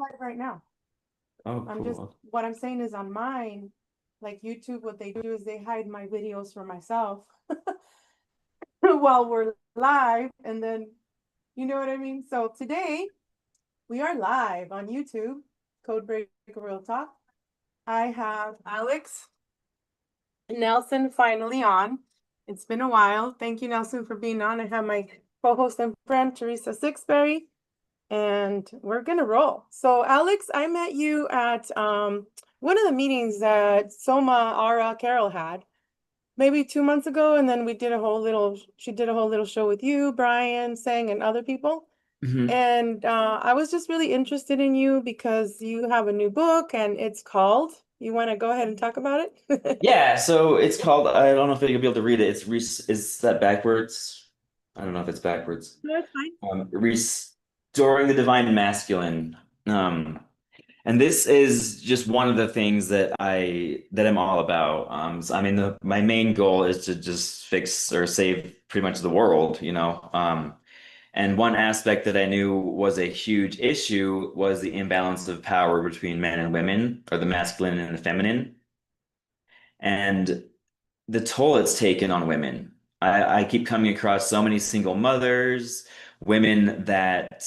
live right now. Oh, I'm just, cool. what I'm saying is on mine, like YouTube, what they do is they hide my videos for myself while we're live. And then, you know what I mean? So today we are live on YouTube, Code Breaker Real Talk. I have Alex Nelson finally on. It's been a while. Thank you, Nelson, for being on. I have my co-host and friend, Teresa Sixberry, and we're gonna roll. So, Alex, I met you at one of the meetings that Soma Ara Carol had maybe 2 months ago, and then we did a whole little. She did a whole little show with you, Brian, Sang, and other people. Hmm. And I was just really interested in you because you have a new book, and it's called. You want to go ahead and talk about it? Yeah, so it's called, I don't know if you'll be able to read it. It's is that backwards? I don't know if it's backwards. No, it's fine. Restoring the Divine Masculine. Um, and this is just one of the things that I'm all about. So, I mean, my main goal is to just fix or save pretty much the world, you know. And one aspect that I knew was a huge issue was the imbalance of power between men and women, or the masculine and the feminine, and the toll it's taken on women. I keep coming across so many single mothers, women that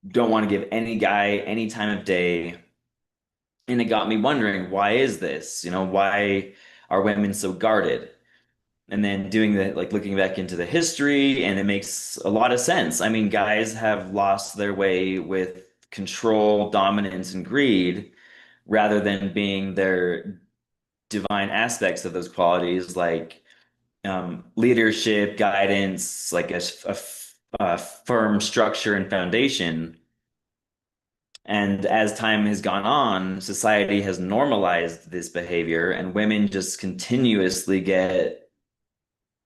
don't want to give any guy any time of day. And it got me wondering, why is this? You know, why are women so guarded? And then doing the like looking back into the history, and it makes a lot of sense. I mean, guys have lost their way with control, dominance, and greed rather than being their divine aspects of those qualities, like leadership, guidance, like a firm structure and foundation. And as time has gone on, society has normalized this behavior, and women just continuously get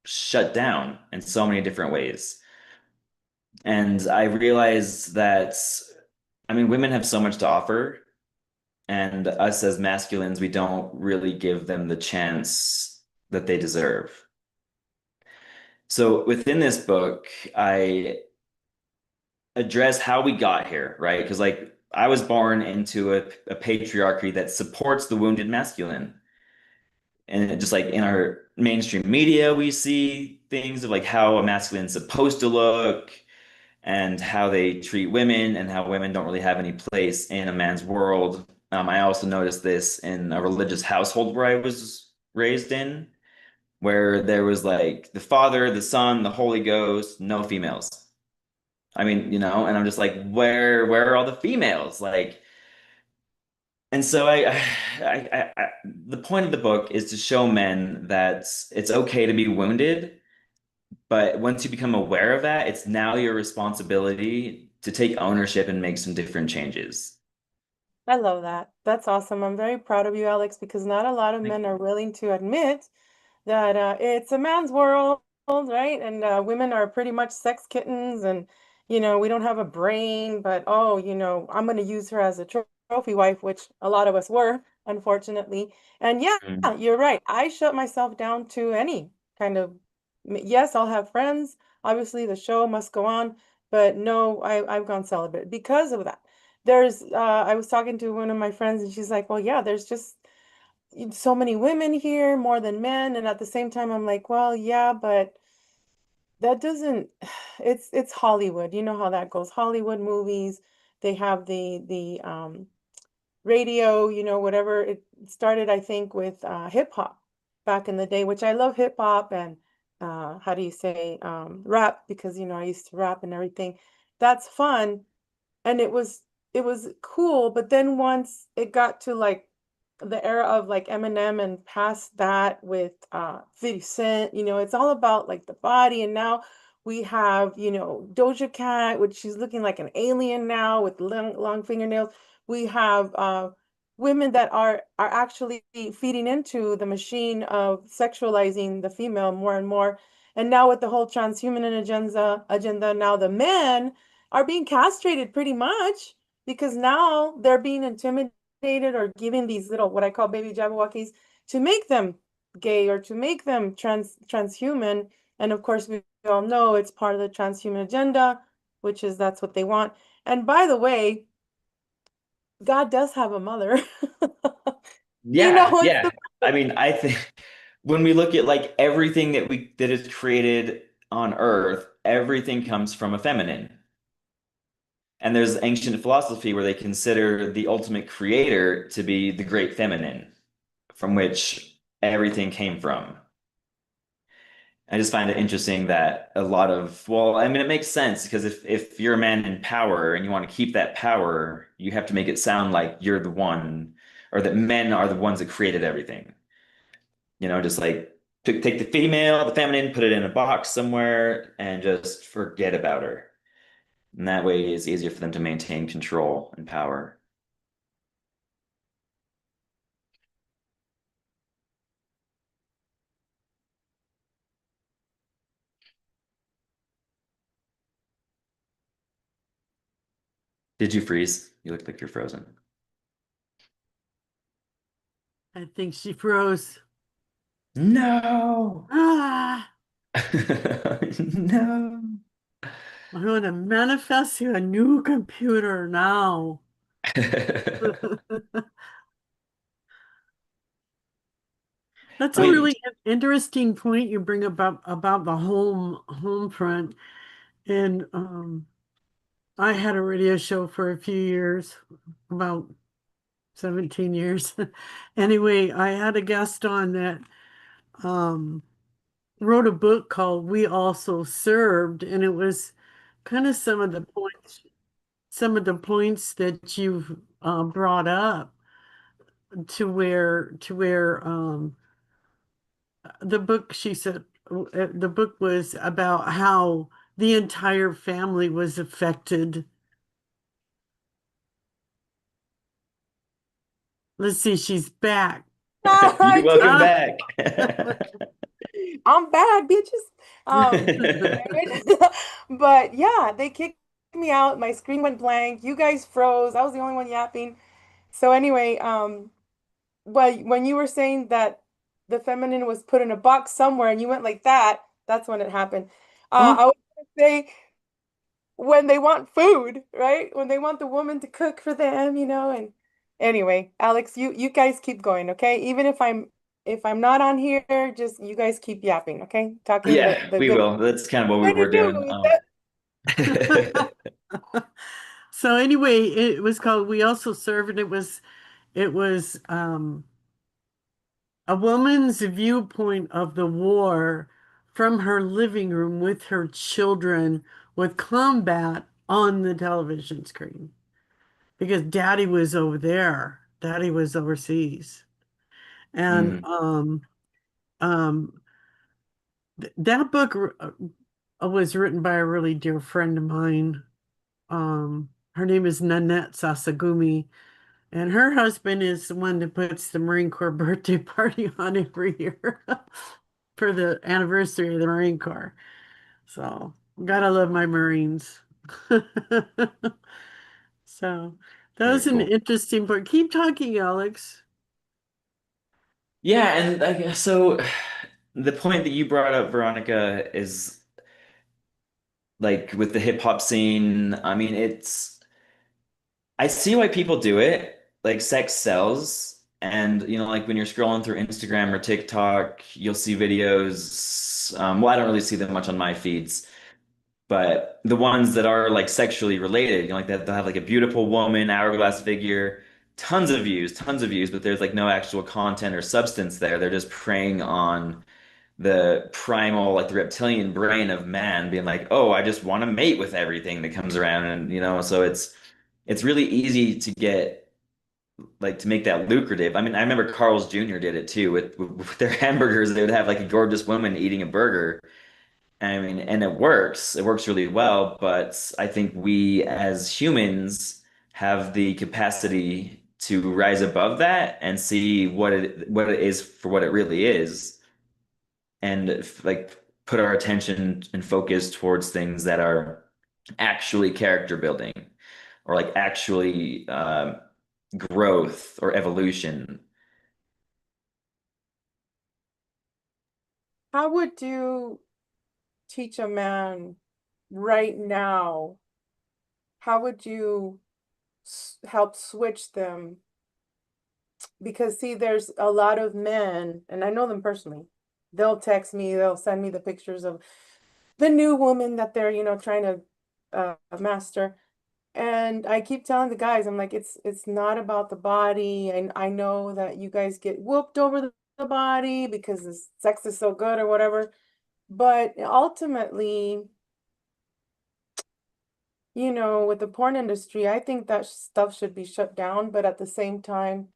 shut down in so many different ways. And I realize that, I mean, women have so much to offer, and us as masculines, we don't really give them the chance that they deserve. So within this book, I address how we got here, right? Because like I was born into a patriarchy that supports the wounded masculine. And just like in our mainstream media, we see things of like how a masculine's supposed to look and how they treat women and how women don't really have any place in a man's world. I also noticed this in a religious household where I was raised in, where there was like the Father, the Son, the Holy Ghost, no females. I mean, you know, and I'm just like, where are all the females? Like, and so the point of the book is to show men that it's okay to be wounded, but once you become aware of that, it's now your responsibility to take ownership and make some different changes. I love that. That's awesome. I'm very proud of you, Alex, because not a lot of Thank men you. are willing to admit that it's a man's world, right? And women are pretty much sex kittens, and we don't have a brain, but oh, I'm going to use her as a trophy wife, which a lot of us were, unfortunately. And yeah, Mm. you're right. I shut myself down to any kind of, yes, I'll have friends. Obviously, the show must go on, but no, I've gone celibate because of that. I was talking to one of my friends, and she's like, well, yeah, there's just so many women here, more than men. And at the same time, I'm like, well, yeah, but that doesn't, it's Hollywood. You know how that goes. Hollywood movies, they have the radio, whatever. It started, I think, with hip hop back in the day, which I love hip hop and how do you say rap, because I used to rap and everything. That's fun, and it was cool, but then once it got to like the era of like Eminem and past that with 50 Cent, it's all about like the body. And now we have, Doja Cat, which she's looking like an alien now with long fingernails. We have women that are actually feeding into the machine of sexualizing the female more and more. And now with the whole transhuman agenda, now the men are being castrated pretty much because now they're being intimidated or given these little what I call baby Jabberwockies to make them gay or to make them transhuman. And of course, we all know it's part of the transhuman agenda, which is that's what they want. And by the way, God does have a mother. You Yeah, know, it's yeah. I mean, I think when we look at like everything that is created on Earth, everything comes from a feminine. And there's ancient philosophy where they consider the ultimate creator to be the great feminine, from which everything came from. I just find it interesting that a lot of, well, I mean, it makes sense because if you're a man in power and you want to keep that power, you have to make it sound like you're the one, or that men are the ones that created everything. Just like take the female, the feminine, put it in a box somewhere, and just forget about her. And that way it's easier for them to maintain control and power. Did you freeze? You look like you're frozen. I think she froze. No. Ah, No. I'm going to manifest you a new computer now. That's I a mean, really interesting point you bring about the home front. And I had a radio show for a few years, about 17 years. Anyway, I had a guest on that um, wrote a book called We Also Served, and it was kind of some of the points that you've brought up to where the book she said the book was about how the entire family was affected. Let's see, she's back. you're I welcome Ah. back. I'm bad, bitches. But yeah, they kicked me out. My screen went blank. You guys froze. I was the only one yapping. So anyway, well, when you were saying that the feminine was put in a box somewhere and you went like that, that's when it happened. I Oh, was gonna say when they want food, right? When they want the woman to cook for them, and anyway, Alex, you guys keep going, okay? Even if I'm not on here, just you guys keep yapping, okay? Talking Yeah, the we good will. That's kind of what we way to were doing. do it. so anyway, it was called We Also Serve, and it was a woman's viewpoint of the war from her living room with her children with combat on the television screen because daddy was over there. Daddy was overseas. And Mm. um, that book was written by a really dear friend of mine. Her name is Nanette Sasagumi, and her husband is the one that puts the Marine Corps birthday party on every year for the anniversary of the Marine Corps. So, gotta love my Marines. So, that Very was an cool. interesting book. Keep talking, Alex. Yeah, and I guess so the point that you brought up, Veronica, is like with the hip hop scene. I mean, I see why people do it. Like sex sells. And like when you're scrolling through Instagram or TikTok, you'll see videos. Well, I don't really see them much on my feeds, but the ones that are like sexually related, like that, they'll have like a beautiful woman, hourglass figure, tons of views, but there's like no actual content or substance there. They're just preying on the primal, like the reptilian brain of man, being like, oh, I just want to mate with everything that comes around, and so it's really easy to get like to make that lucrative. I mean, I remember Carl's Jr. did it too with their hamburgers. They would have like a gorgeous woman eating a burger. I mean, and it works. It works really well, but I think we as humans have the capacity to rise above that and see what it is for what it really is, and like put our attention and focus towards things that are actually character building or like actually growth or evolution. How would you teach a man right now? How would you? help switch them. Because see, there's a lot of men, and I know them personally. They'll text me, they'll send me the pictures of the new woman that they're, trying to master. And I keep telling the guys, I'm like, it's not about the body. And I know that you guys get whooped over the body because the sex is so good or whatever. But ultimately, with the porn industry, I think that stuff should be shut down. But at the same time,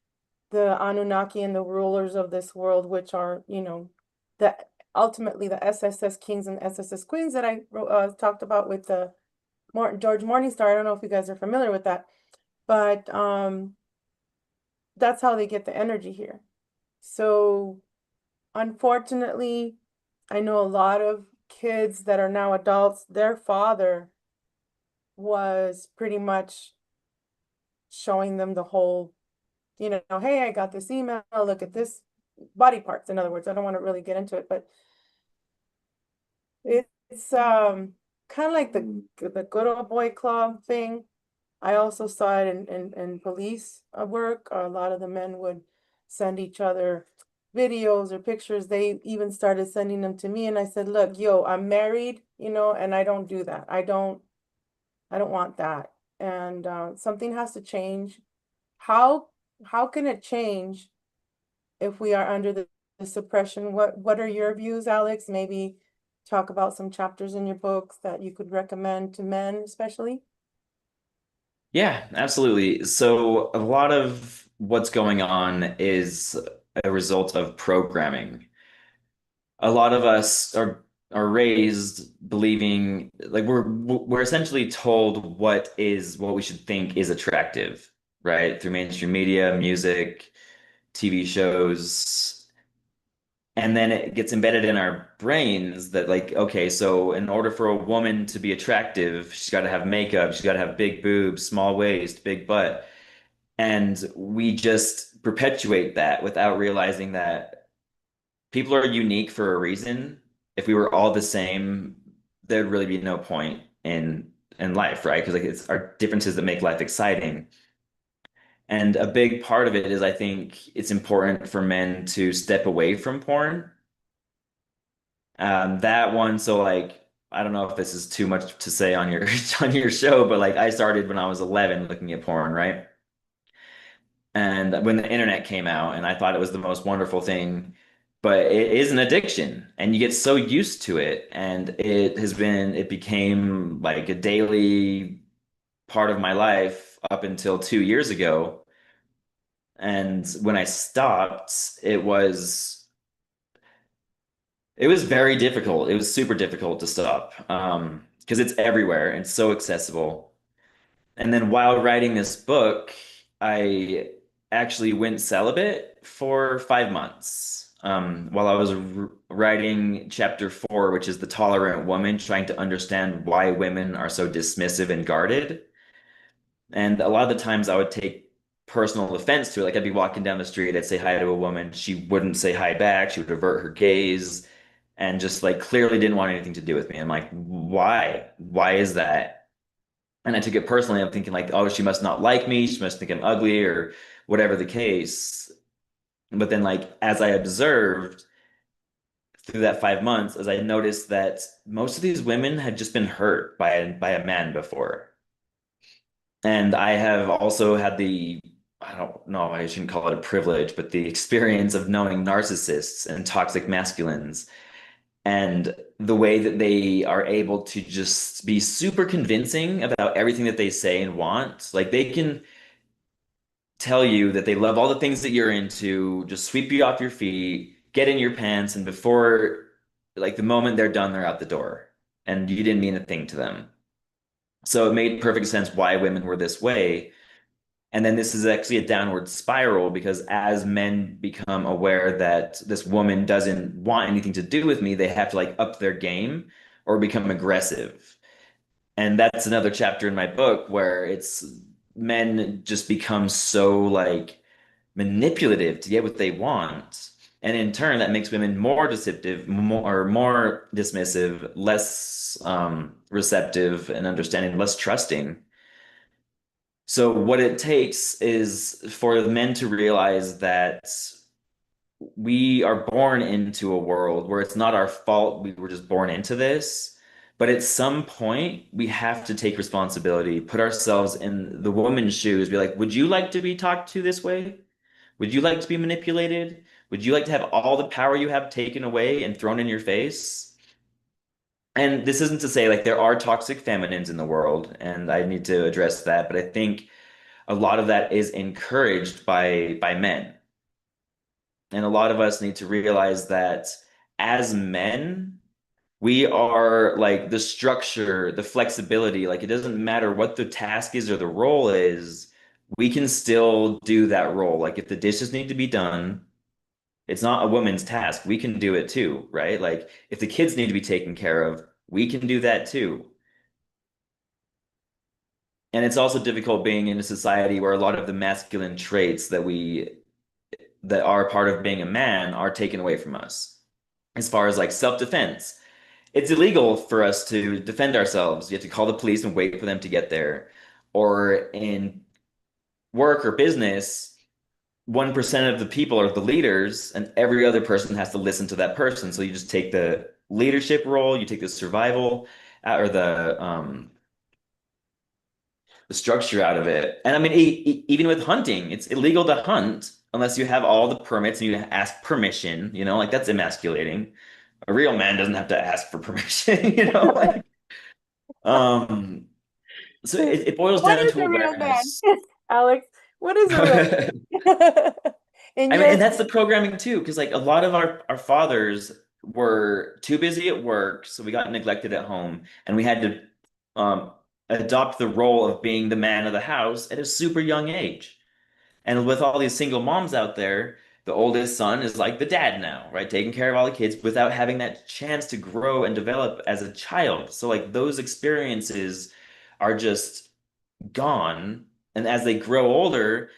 the Anunnaki and the rulers of this world, which are, the ultimately the SSS kings and SSS queens that I talked about with the George Morningstar. I don't know if you guys are familiar with that, but that's how they get the energy here. So unfortunately, I know a lot of kids that are now adults, their father was pretty much showing them the whole, hey, I got this email, look at this body parts. In other words, I don't want to really get into it, but it's kind of like the good old boy club thing. I also saw it in police work. A lot of the men would send each other videos or pictures. They even started sending them to me, and I said, "Look, yo, I'm married, and I don't do that. I don't want that." And something has to change. How how can it change if we are under the suppression? What are your views, Alex? Maybe talk about some chapters in your books that you could recommend to men, especially. Yeah, absolutely. So a lot of what's going on is a result of programming. A lot of us are raised believing like we're essentially told what we should think is attractive, right? Through mainstream media, music, TV shows. And then it gets embedded in our brains that like, okay, so in order for a woman to be attractive, she's got to have makeup, she's got to have big boobs, small waist, big butt. And we just perpetuate that without realizing that people are unique for a reason. If we were all the same, there'd really be no point in life, right? Because like it's our differences that make life exciting. And a big part of it is I think it's important for men to step away from porn. That one, so like I don't know if this is too much to say on your on your show, but like I started when I was 11 looking at porn, right? And when the internet came out, and I thought it was the most wonderful thing, but it is an addiction, and you get so used to it, and it became like a daily part of my life up until 2 years ago. And when I stopped, it was very difficult. It was super difficult to stop, because it's everywhere and so accessible. And then while writing this book, I actually went celibate for 5 months. While I was writing chapter 4, which is the tolerant woman, trying to understand why women are so dismissive and guarded. And a lot of the times I would take personal offense to it. Like I'd be walking down the street, I'd say hi to a woman. She wouldn't say hi back. She would avert her gaze and just like clearly didn't want anything to do with me. I'm like, why? Why is that? And I took it personally. I'm thinking like, oh, she must not like me. She must think I'm ugly or whatever the case. But then like as I observed through that 5 months, as I noticed that most of these women had just been hurt by a man before. And I have also had I don't know, I shouldn't call it a privilege, but the experience of knowing narcissists and toxic masculines and the way that they are able to just be super convincing about everything that they say and want. Like they can tell you that they love all the things that you're into, just sweep you off your feet, get in your pants, and before like the moment they're done, they're out the door. And you didn't mean a thing to them. So it made perfect sense why women were this way. And then this is actually a downward spiral because as men become aware that this woman doesn't want anything to do with me, they have to like up their game or become aggressive. And that's another chapter in my book where it's men just become so like manipulative to get what they want. And in turn, that makes women more deceptive, more dismissive, less receptive and understanding, less trusting. So what it takes is for the men to realize that we are born into a world where it's not our fault we were just born into this. But at some point, we have to take responsibility, put ourselves in the woman's shoes, be like, would you like to be talked to this way? Would you like to be manipulated? Would you like to have all the power you have taken away and thrown in your face? And this isn't to say like there are toxic feminines in the world, and I need to address that, but I think a lot of that is encouraged by men. And a lot of us need to realize that as men, we are like the structure, the flexibility, like it doesn't matter what the task is or the role is, we can still do that role. Like if the dishes need to be done, it's not a woman's task. We can do it too, right? Like if the kids need to be taken care of, we can do that too. And it's also difficult being in a society where a lot of the masculine traits that are part of being a man are taken away from us. As far as like self-defense, it's illegal for us to defend ourselves. You have to call the police and wait for them to get there. Or in work or business, 1% of the people are the leaders, and every other person has to listen to that person. So you just take the leadership role, you take the survival or the structure out of it. And I mean, even with hunting, it's illegal to hunt unless you have all the permits and you ask permission, like that's emasculating. A real man doesn't have to ask for permission, like um so it boils What down is to a real man, awareness. Alex? What is a real I man? In mean, your and that's the programming too, because like a lot of our fathers were too busy at work, so we got neglected at home, and we had to adopt the role of being the man of the house at a super young age. And with all these single moms out there, the oldest son is like the dad now, right? Taking care of all the kids without having that chance to grow and develop as a child. So like those experiences are just gone. And as they grow older,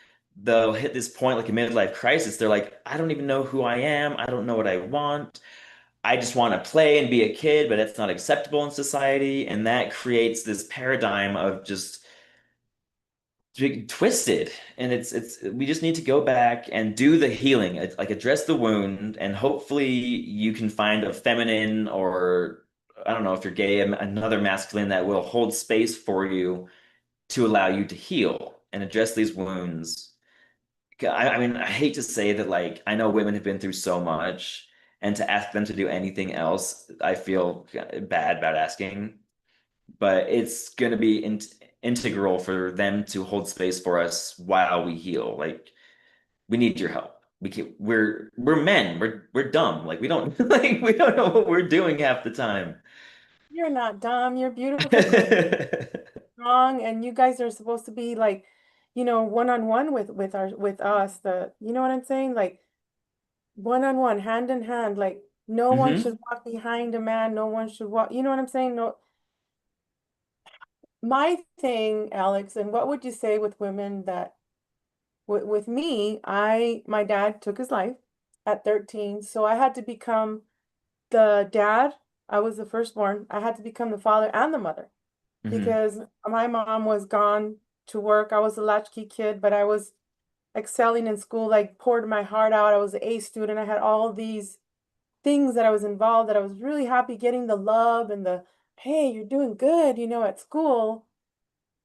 they'll hit this point like a midlife crisis. They're like, I don't even know who I am. I don't know what I want. I just want to play and be a kid, but it's not acceptable in society. And that creates this paradigm of just twisted. And it's we just need to go back and do the healing, like address the wound, and hopefully you can find a feminine, or I don't know if you're gay, another masculine that will hold space for you to allow you to heal and address these wounds. I mean, I hate to say that, like, I know women have been through so much, and to ask them to do anything else, I feel bad about asking, but it's going to be integral for them to hold space for us while we heal. Like, we need your help. We're men. We're dumb. Like we don't like we don't know what we're doing half the time. You're not dumb. You're beautiful, strong, and you guys are supposed to be like, one on one with us. You know what I'm saying? Like one on one, hand in hand. Like no one Hmm. should walk behind a man. No one should walk. You know what I'm saying? No, my thing, Alex, and what would you say with women that with me, my dad took his life at 13, so I had to become the dad. I was the firstborn. I had to become the father and the mother Hmm. because my mom was gone to work. I was a latchkey kid, but I was excelling in school, like poured my heart out. I was an A student. I had all these things that I was involved that I was really happy getting the love and the, hey, you're doing good, at school.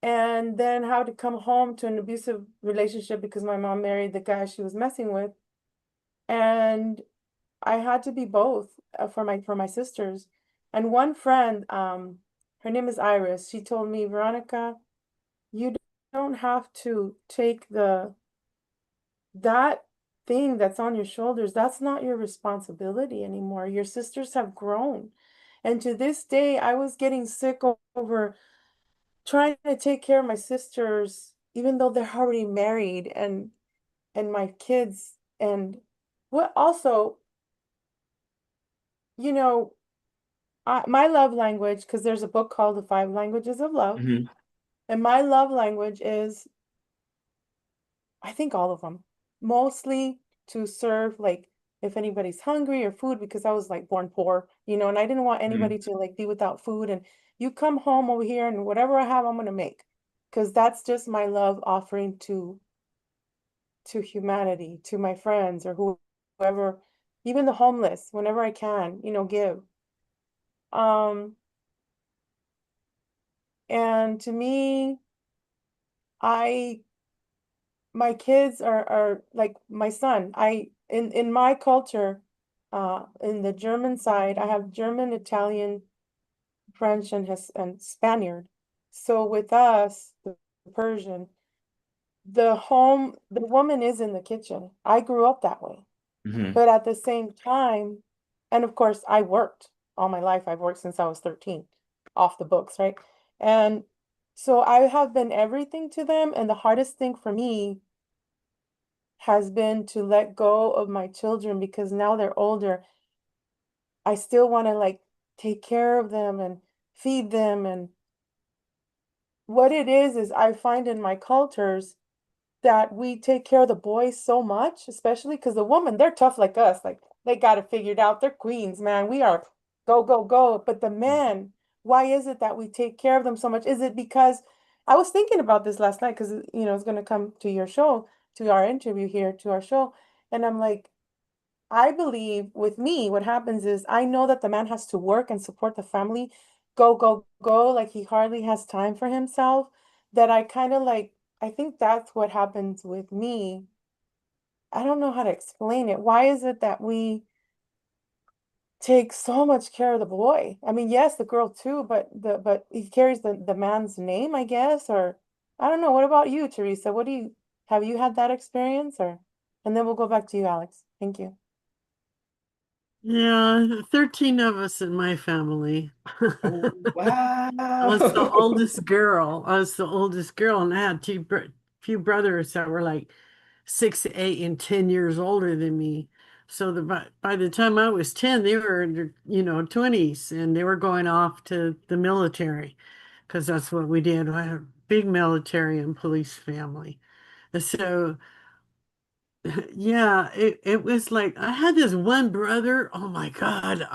And then how to come home to an abusive relationship because my mom married the guy she was messing with. And I had to be both for my sisters. And one friend, her name is Iris, she told me, Veronica, you don't have to take that thing that's on your shoulders. That's not your responsibility anymore. Your sisters have grown. And to this day, I was getting sick over trying to take care of my sisters, even though they're already married and my kids. And what also, you know, my love language, because there's a book called The Five Languages of Love, Hmm. and my love language is, I think all of them, mostly to serve, like, if anybody's hungry or food, because I was like born poor, and I didn't want Hmm. anybody to like be without food. And you come home over here and whatever I have, I'm gonna make. because that's just my love offering to humanity, to my friends or whoever, even the homeless, whenever I can, give. Um, and to me, I my kids are like my son. In my culture, in the German side, I have German, Italian, French, and Spaniard. So with us, the Persian, the woman is in the kitchen. I grew up that way. Hmm. But at the same time, and of course, I worked all my life. I've worked since I was 13, off the books, right? And so I have been everything to them. And the hardest thing for me has been to let go of my children because now they're older. I still want to like take care of them and feed them. And what it is I find in my cultures that we take care of the boys so much, especially because the women, they're tough like us. Like they got it figured out. They're queens, man. We are go, go, go. But the men, why is it that we take care of them so much? Is it because I was thinking about this last night because it's gonna come to your show, to our interview here, to our show. And I'm like, I believe with me, what happens is I know that the man has to work and support the family, go, go, go, like he hardly has time for himself. That I kind of like, I think that's what happens with me. I don't know how to explain it. Why is it that we take so much care of the boy? I mean, yes, the girl too, but he carries the man's name, I guess, or I don't know. What about you, Teresa? What do you have you had that experience or and then we'll go back to you, Alex. Thank you. Yeah, 13 of us in my family. Oh, I was the wow. oldest girl. I was the oldest girl, and I had few brothers that were like 6, 8, and 10 years older than me. So by the time I was 10, they were in their, 20s, and they were going off to the military because that's what we did. I had a big military and police family. So yeah, it was like I had this one brother. Oh my God.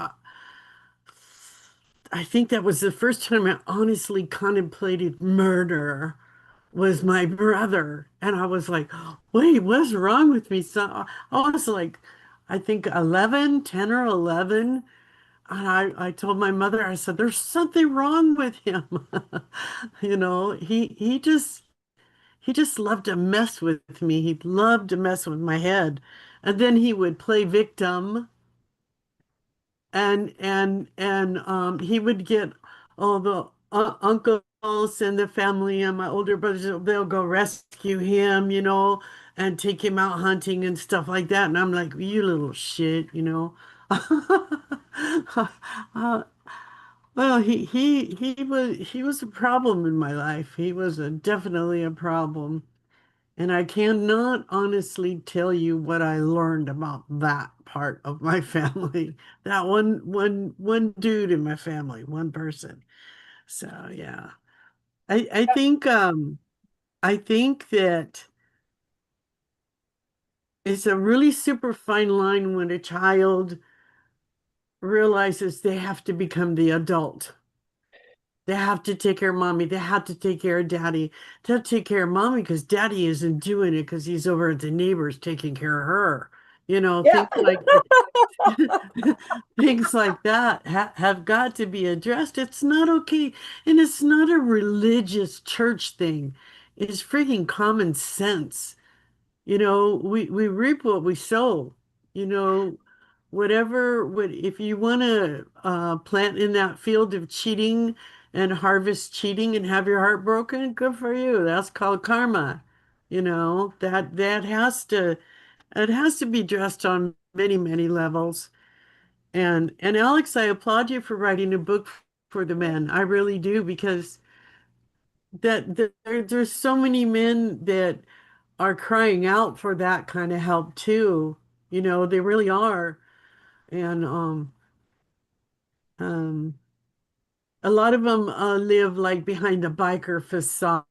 I think that was the first time I honestly contemplated murder was my brother. And I was like, wait, what's wrong with me? So I was like, I think 11, 10 or 11. And I told my mother, I said, there's something wrong with him. He just loved to mess with me. He loved to mess with my head. And then he would play victim and he would get all the uncles and the family and my older brothers, they'll go rescue him, and take him out hunting and stuff like that. And I'm like, you little shit. Uh, well, he was a problem in my life. He was definitely a problem. And I cannot honestly tell you what I learned about that part of my family. That one dude in my family, one person. So yeah. I think that it's a really super fine line when a child realizes they have to become the adult. They have to take care of mommy. They have to take care of daddy. They have to take care of mommy because daddy isn't doing it because he's over at the neighbors taking care of her. Yeah. Things like things like that have got to be addressed. It's not okay. And it's not a religious church thing. It's freaking common sense. We reap what we sow. You know, if you want to plant in that field of cheating and harvest cheating and have your heart broken, good for you. That's called karma. That has to be addressed on many, many levels. And Alex, I applaud you for writing a book for the men. I really do because there's so many men that are crying out for that kind of help too. They really are. And um a lot of them live like behind the biker facade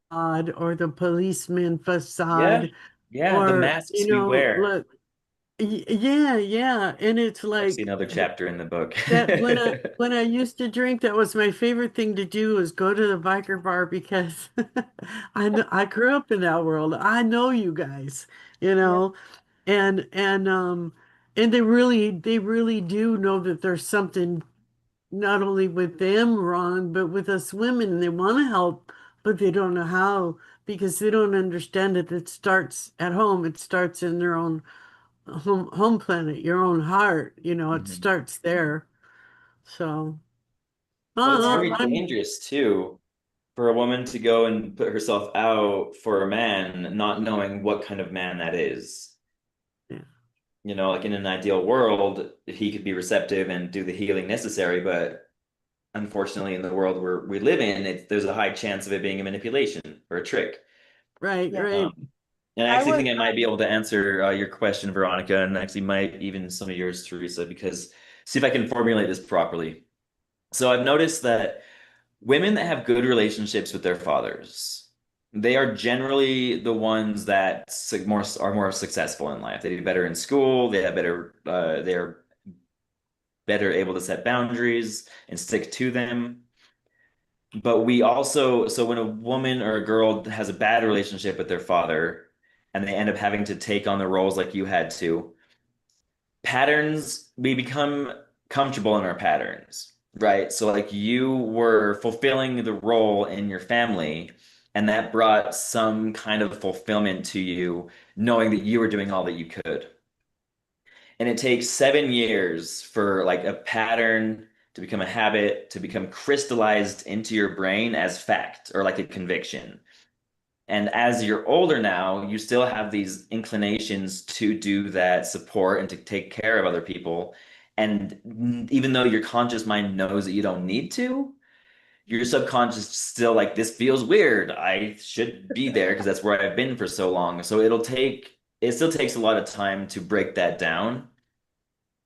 or the policeman Yeah. facade Yeah, the or masks we wear. look. Yeah, and it's I've like seen another chapter in the book. that when I used to drink, that was my favorite thing to do was go to the biker bar because I grew up in that world. I know you guys, you Yeah, know, and they really do know that there's something not only with them wrong, but with us women. They want to help, but they don't know how because they don't understand that it starts at home. It starts in their own home planet, your own heart. It Mhm. starts there. So, Well, it's yeah, very dangerous too for a woman to go and put herself out for a man, not knowing what kind of man that is. yeah, Like in an ideal world, he could be receptive and do the healing necessary, but unfortunately, in the world we live in, there's a high chance of it being a manipulation or a trick. right, yeah. right. Um, and I I actually was, think I might be able to answer your question, Veronica, and actually might even some of yours, Teresa, because see if I can formulate this properly. So I've noticed that women that have good relationships with their fathers, they are generally the ones that are more successful in life. They do better in school. They're better able to set boundaries and stick to them. But so when a woman or a girl has a bad relationship with their father and they end up having to take on the roles like you had to, we become comfortable in our patterns, right? So like you were fulfilling the role in your family, and that brought some kind of fulfillment to you, knowing that you were doing all that you could. And it takes 7 years for like a pattern to become a habit, to become crystallized into your brain as fact or like a conviction. And as you're older now, you still have these inclinations to do that support and to take care of other people. And even though your conscious mind knows that you don't need to, your subconscious still like, this feels weird. I should be there because that's where I've been for so long. So it still takes a lot of time to break that down.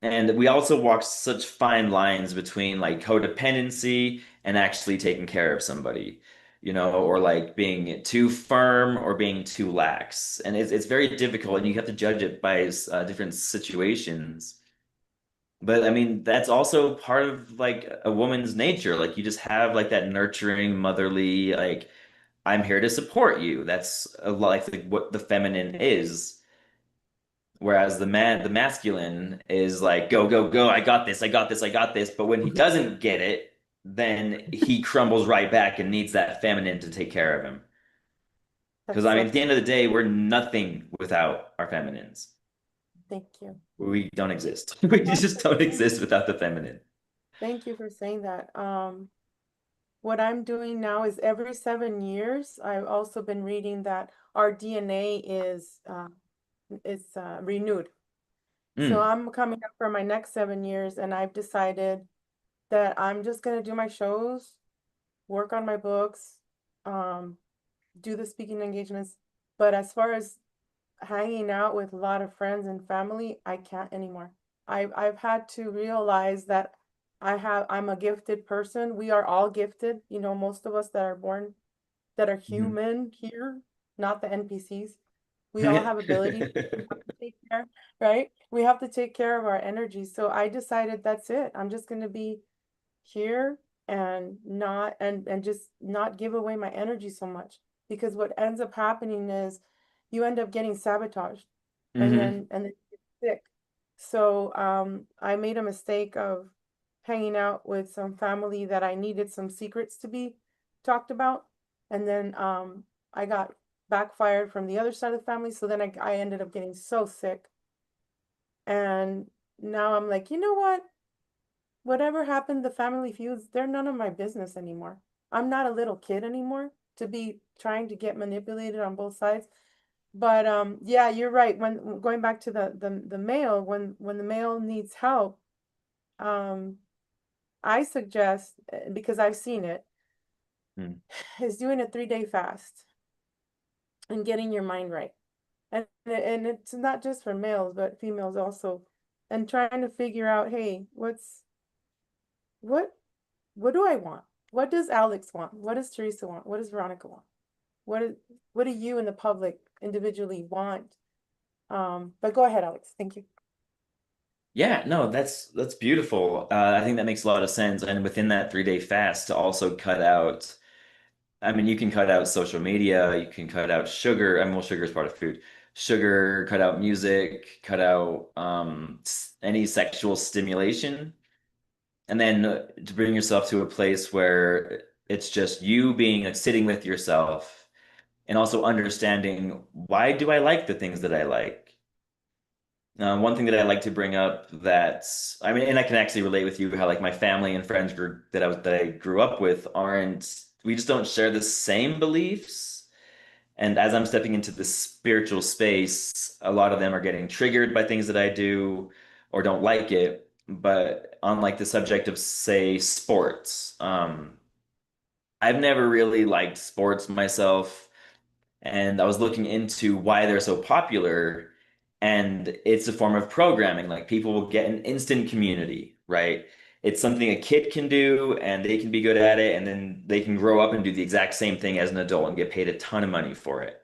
And we also walk such fine lines between like codependency and actually taking care of somebody, or like being too firm or being too lax. And it's very difficult, and you have to judge it by different situations. But I mean, that's also part of like a woman's nature. Like you just have like that nurturing, motherly, like, I'm here to support you. That's a lot like what the feminine is. Whereas the masculine is like, go, go, go, I got this, I got this, I got this. But when he doesn't get it, then he crumbles right back and needs that feminine to take care of him. Because that's I so mean, at the true. end of the day, we're nothing without our feminines. Thank you. We don't exist. We just don't exist without the feminine. Thank you for saying that. What I'm doing now is every 7 years, I've also been reading that our DNA is renewed. So Mm. I'm coming up for my next 7 years, and I've decided that I'm just gonna do my shows, work on my books, um, do the speaking engagements. But as far as hanging out with a lot of friends and family, I can't anymore. I've had to realize that I'm a gifted person. We are all gifted. Most of us that are born that are Mhm. human here, not the NPCs. We all have abilities. We have to take care, right? We have to take care of our energy. So I decided that's it. I'm just going to be here and not and just not give away my energy so much, because what ends up happening is you end up getting sabotaged, and Hmm. then you get sick. So I made a mistake of hanging out with some family that I needed some secrets to be talked about, and then I got backfired from the other side of the family. So then I ended up getting so sick, and now I'm like, you know what? Whatever happened, the family feuds, they're none of my business anymore. I'm not a little kid anymore to be trying to get manipulated on both sides. But yeah, you're right. When going back to the male, when the male needs help, um I suggest, because I've seen it, Mm. is doing a 3-day fast and getting your mind right. And it's not just for males, but females also. And trying to figure out, hey, what what do I want? What does Alex want? What does Teresa want? What does Veronica want? What is what do you in the public individually want? But go ahead, Alex. Thank you. Yeah, no, that's beautiful. I think that makes a lot of sense. And within that 3 day fast, to also cut out, I mean, you can cut out social media, you can cut out sugar. I mean, well, sugar is part of food. Sugar, cut out music, cut out any sexual stimulation, and then to bring yourself to a place where it's just you being like sitting with yourself and also understanding why do I like the things that I like. One thing that I like to bring up that's, I mean, and I can actually relate with you how like my family and friends group that I grew up with aren't, we just don't share the same beliefs. And as I'm stepping into the spiritual space, a lot of them are getting triggered by things that I do or don't like it. But on like the subject of, say, sports, I've never really liked sports myself, and I was looking into why they're so popular, and it's a form of programming. Like people will get an instant community, right? It's something a kid can do, and they can be good at it, and then they can grow up and do the exact same thing as an adult and get paid a ton of money for it.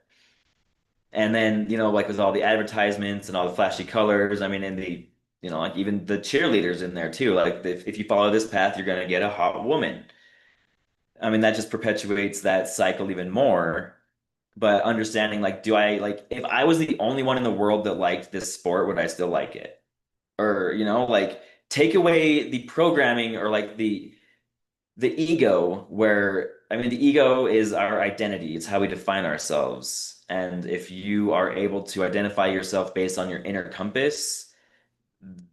And then, like with all the advertisements and all the flashy colors, I mean, and like even the cheerleaders in there too. Like if you follow this path, you're gonna get a hot woman. I mean, that just perpetuates that cycle even more. But understanding, like, do I like if I was the only one in the world that liked this sport, would I still like it? Or, like take away the programming or like the ego where I mean the ego is our identity. It's how we define ourselves. And if you are able to identify yourself based on your inner compass,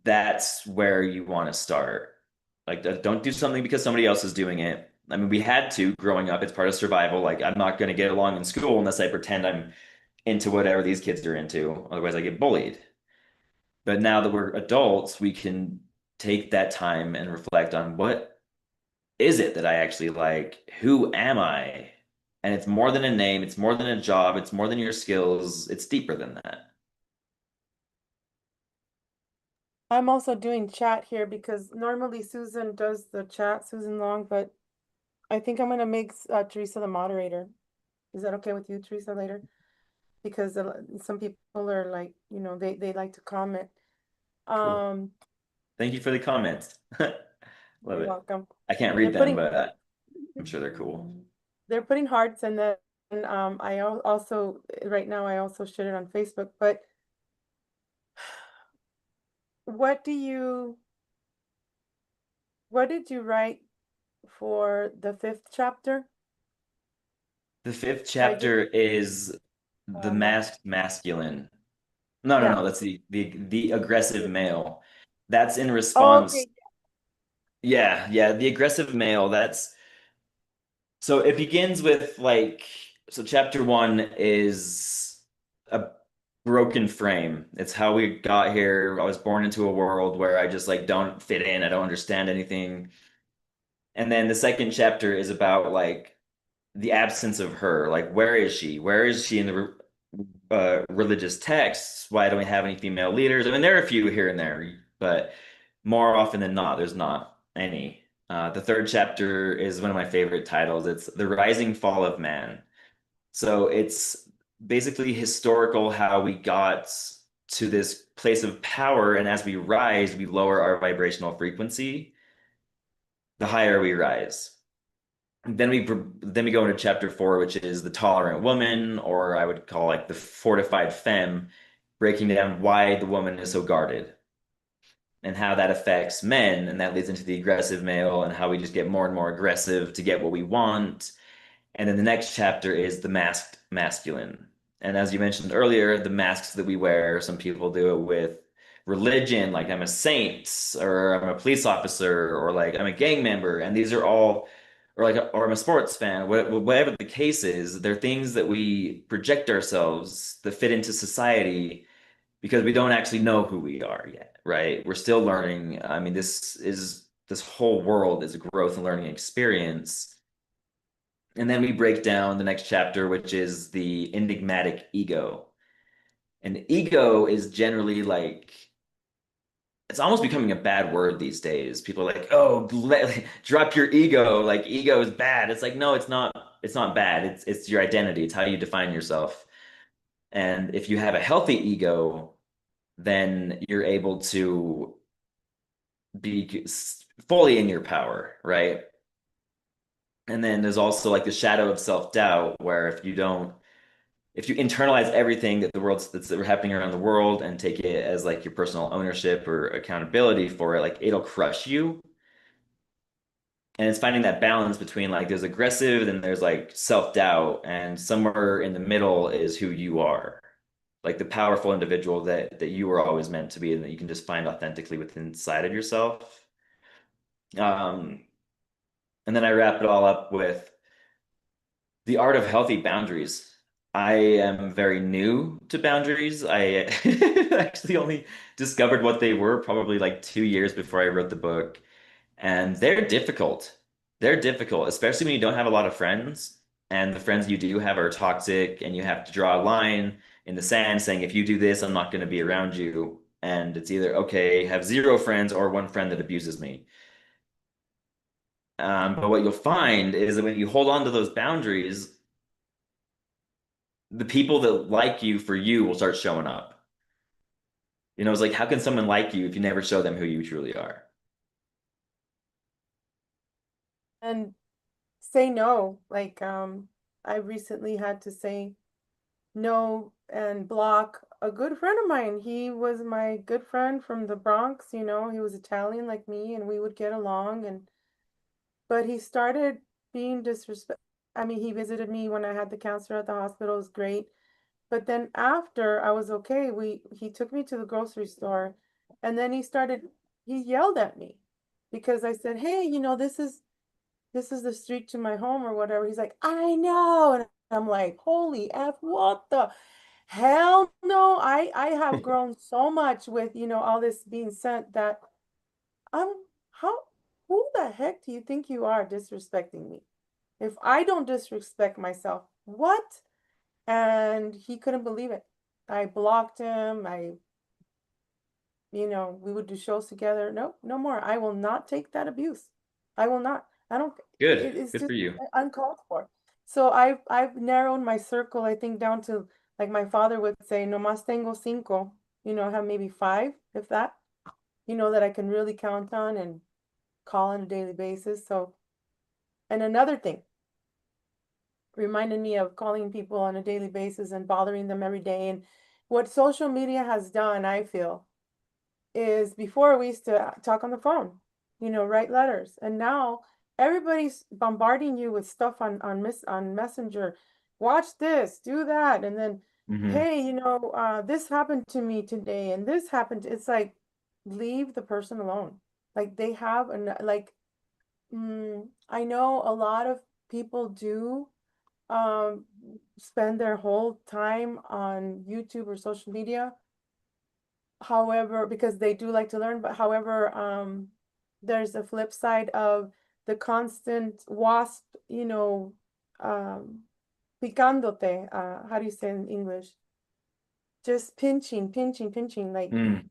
that's where you want to start. Like, don't do something because somebody else is doing it. I mean, we had to growing up. It's part of survival. Like, I'm not going to get along in school unless I pretend I'm into whatever these kids are into. Otherwise, I get bullied. But now that we're adults, we can take that time and reflect on what is it that I actually like? Who am I? And it's more than a name, it's more than a job, it's more than your skills, it's deeper than that. I'm also doing chat here because normally Susan does the chat, Susan Long, but I think I'm gonna make Teresa the moderator. Is that okay with you, Teresa, later? Because some people are like, they like to comment. Cool. Um, Thank you for the comments. Love you're it. welcome. I can't They're read them, putting but I'm sure they're cool. they're putting hearts, and then also right now I also shared it on Facebook. But what do you what did you write for the fifth chapter? The fifth I just chapter is the that masked masculine. No, no, yeah. no, that's the aggressive male. That's in Oh, response. okay. Yeah, yeah, the aggressive male, that's so it begins with like so chapter one is a broken frame. It's how we got here. I was born into a world where I just like don't fit in. I don't understand anything. And then the second chapter is about like the absence of her. Like where is she? Where is she in the religious texts? Why don't we have any female leaders? I mean, there are a few here and there, but more often than not, there's not any. The third chapter is one of my favorite titles. It's The Rising Fall of Man. So it's basically historical how we got to this place of power, and as we rise, we lower our vibrational frequency, the higher we rise. Then we go into chapter four, which is the tolerant woman, or I would call like the fortified femme, breaking down why the woman is so guarded and how that affects men, and that leads into the aggressive male and how we just get more and more aggressive to get what we want. And then the next chapter is the masked masculine. And as you mentioned earlier, the masks that we wear, some people do it with religion, like I'm a saint, or I'm a police officer, or like I'm a gang member. And these are all, or I'm a sports fan, whatever the case is, they're things that we project ourselves that fit into society because we don't actually know who we are yet, right? We're still learning. I mean, this whole world is a growth and learning experience. And then we break down the next chapter, which is the enigmatic ego. And ego is generally like, it's almost becoming a bad word these days. People are like, oh, drop your ego. Like ego is bad. It's like, no, it's not. It's not bad. It's your identity. It's how you define yourself. And if you have a healthy ego, then you're able to be fully in your power, right? And then there's also like the shadow of self-doubt, where if you internalize everything that's happening around the world and take it as like your personal ownership or accountability for it, like it'll crush you. And it's finding that balance between like there's aggressive and there's like self-doubt, and somewhere in the middle is who you are. Like the powerful individual that you were always meant to be, and that you can just find authentically within inside of yourself. Um, and then I wrap it all up with the art of healthy boundaries. I am very new to boundaries. I actually only discovered what they were probably like 2 years before I wrote the book. And they're difficult. They're difficult, especially when you don't have a lot of friends. And the friends you do have are toxic, and you have to draw a line in the sand saying, if you do this, I'm not going to be around you. And it's either, okay, have zero friends or one friend that abuses me. But what you'll find is that when you hold on to those boundaries, the people that like you for you will start showing up. It's like, how can someone like you if you never show them who you truly are? And say no. Like, I recently had to say no and block a good friend of mine. He was my good friend from the Bronx, he was Italian like me, and we would get along, but he started being disrespect. I mean, he visited me when I had the cancer at the hospital. It was great. But then after I was okay, he took me to the grocery store, and then he yelled at me because I said, "Hey, this is the street to my home or whatever." He's like, "I know." And I'm like, "Holy F, what the hell no." I have grown so much with, all this being sent that I'm how who the heck do you think you are disrespecting me? If I don't disrespect myself, what? And he couldn't believe it. I blocked him. We would do shows together. No, no more. I will not take that abuse. I will not. I don't, Good. it's Good just for you. uncalled for. So I've narrowed my circle, I think, down to, like my father would say, no más tengo cinco. I have maybe five, if that, that I can really count on and call on a daily basis. So, and another thing reminded me of calling people on a daily basis and bothering them every day. And what social media has done, I feel, is before we used to talk on the phone, write letters, and now everybody's bombarding you with stuff on Messenger. Watch this, do that, and then, Hmm. hey, this happened to me today, and this happened. It's like, leave the person alone. Like they have an like. I know a lot of people do um spend their whole time on YouTube or social media. However, because they do like to learn, but however, there's a flip side of the constant wasp, um, picándote. How do you say in English? Just pinching, pinching, pinching. Like, Mm.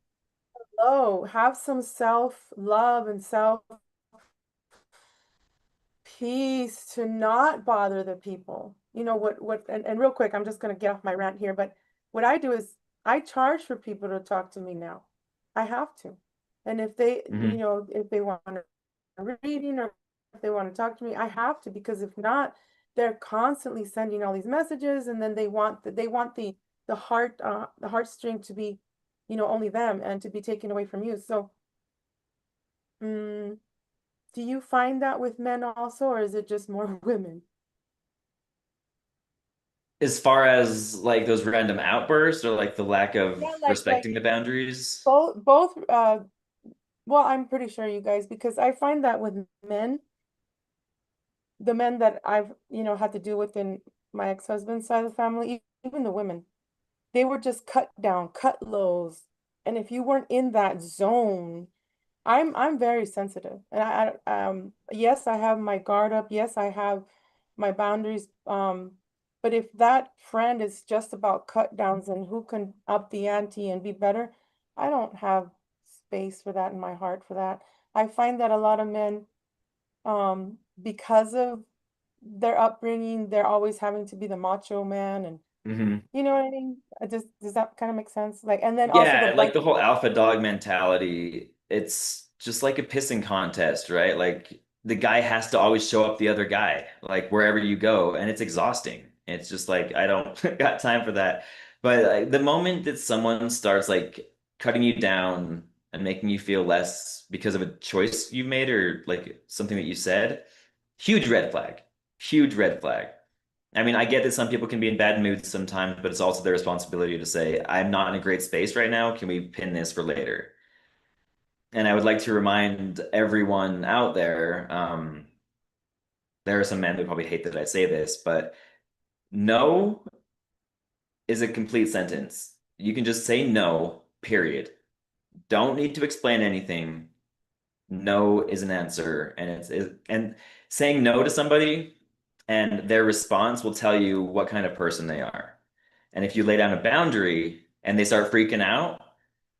oh, have some self-love and self-peace to not bother the people. And real quick, I'm just gonna get off my rant here, but what I do is I charge for people to talk to me now. I have to. And Hmm. if they want a reading or if they want to talk to me, I have to, because if not, they're constantly sending all these messages, and then they want the heartstring to be, only them, and to be taken away from you. So, mm, do you find that with men also, or is it just more women? As far as like those random outbursts or like the lack of Yeah, like respecting the boundaries. both. Well, I'm pretty sure you guys, because I find that with men, the men that I've, had to deal with in my ex-husband's side of the family, even the women, they were just cut down, cut lows. And if you weren't in that zone, I'm very sensitive. And yes, I have my guard up. Yes, I have my boundaries. But if that friend is just about cut downs and who can up the ante and be better, I don't have space for that in my heart for that. I find that a lot of men, because of their upbringing, they're always having to be the macho man, and Hmm. you know what I mean? Does that kind of make sense? Like, and then also the Yeah, like bite. the whole alpha dog mentality. It's just like a pissing contest, right? Like the guy has to always show up the other guy, like wherever you go, and it's exhausting. It's just like I don't got time for that. But like, the moment that someone starts like cutting you down and making you feel less because of a choice you've made or like something that you said, huge red flag. Huge red flag. I mean, I get that some people can be in bad moods sometimes, but it's also their responsibility to say, I'm not in a great space right now. Can we pin this for later? And I would like to remind everyone out there, there are some men that probably hate that I say this, but no is a complete sentence. You can just say no, period. Don't need to explain anything. No is an answer, and and saying no to somebody and their response will tell you what kind of person they are. And if you lay down a boundary and they start freaking out,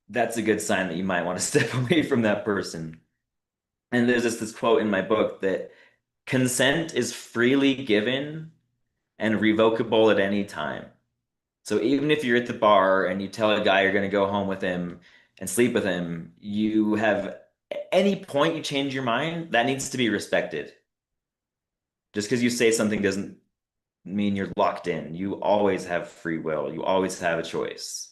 that's a good sign that you might want to step away from that person. And there's this quote in my book that consent is freely given and revocable at any time. So even if you're at the bar and you tell a guy you're going to go home with him and sleep with him, you have at any point you change your mind, that needs to be respected. Just because you say something doesn't mean you're locked in. You always have free will. You always have a choice.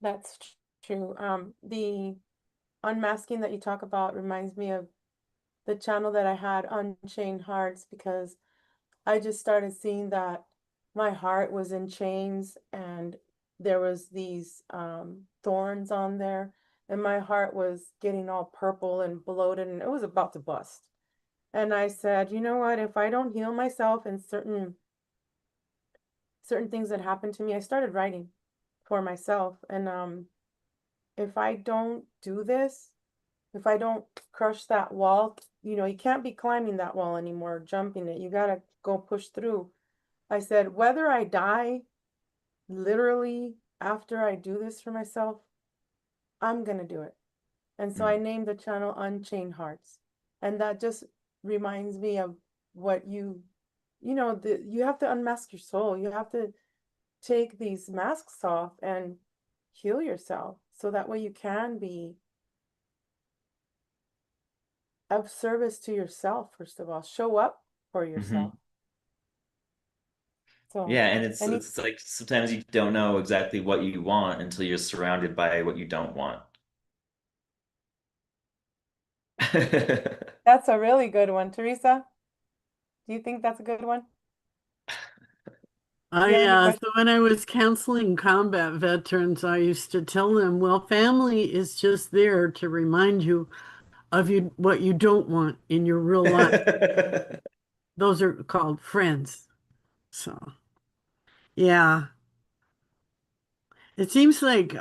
That's true. The unmasking that you talk about reminds me of the channel that I had, Unchained Hearts, because I just started seeing that my heart was in chains and there was these thorns on there, and my heart was getting all purple and bloated and it was about to bust. And I said, you know what, if I don't heal myself in certain things that happened to me, I started writing for myself. And if I don't do this, if I don't crush that wall, you can't be climbing that wall anymore, jumping it. You gotta go push through. I said, whether I die literally after I do this for myself, I'm gonna do it. And so I Mm. named the channel Unchained Hearts. And that just reminds me of what you have to unmask your soul. You have to take these masks off and heal yourself so that way you can be of service to yourself, first of all. Show up for yourself. Mhm. So, Yeah, and any it's like sometimes you don't know exactly what you want until you're surrounded by what you don't want. that's a really good one. Teresa, do you think that's a good one? Do you have any So questions? when I was counseling combat veterans, I used to tell them, well, family is just there to remind you of what you don't want in your real life. Those are called friends. So, yeah, it seems like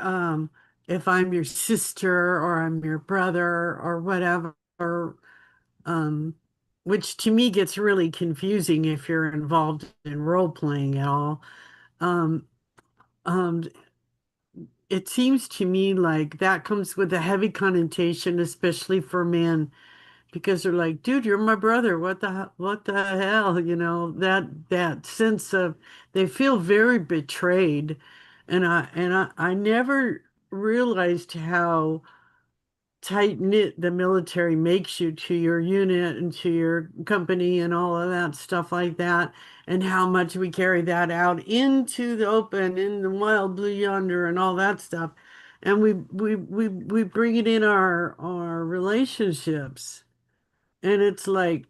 if I'm your sister or I'm your brother or whatever, um, which to me gets really confusing if you're involved in role playing at all. Um, um, it seems to me like that comes with a heavy connotation, especially for men, because they're like, dude, you're my brother. What the hell? That sense of they feel very betrayed. And I never realized how tight-knit the military makes you to your unit and to your company and all of that stuff like that, and how much we carry that out into the open, in the wild blue yonder and all that stuff. And we bring it in our relationships. And it's like,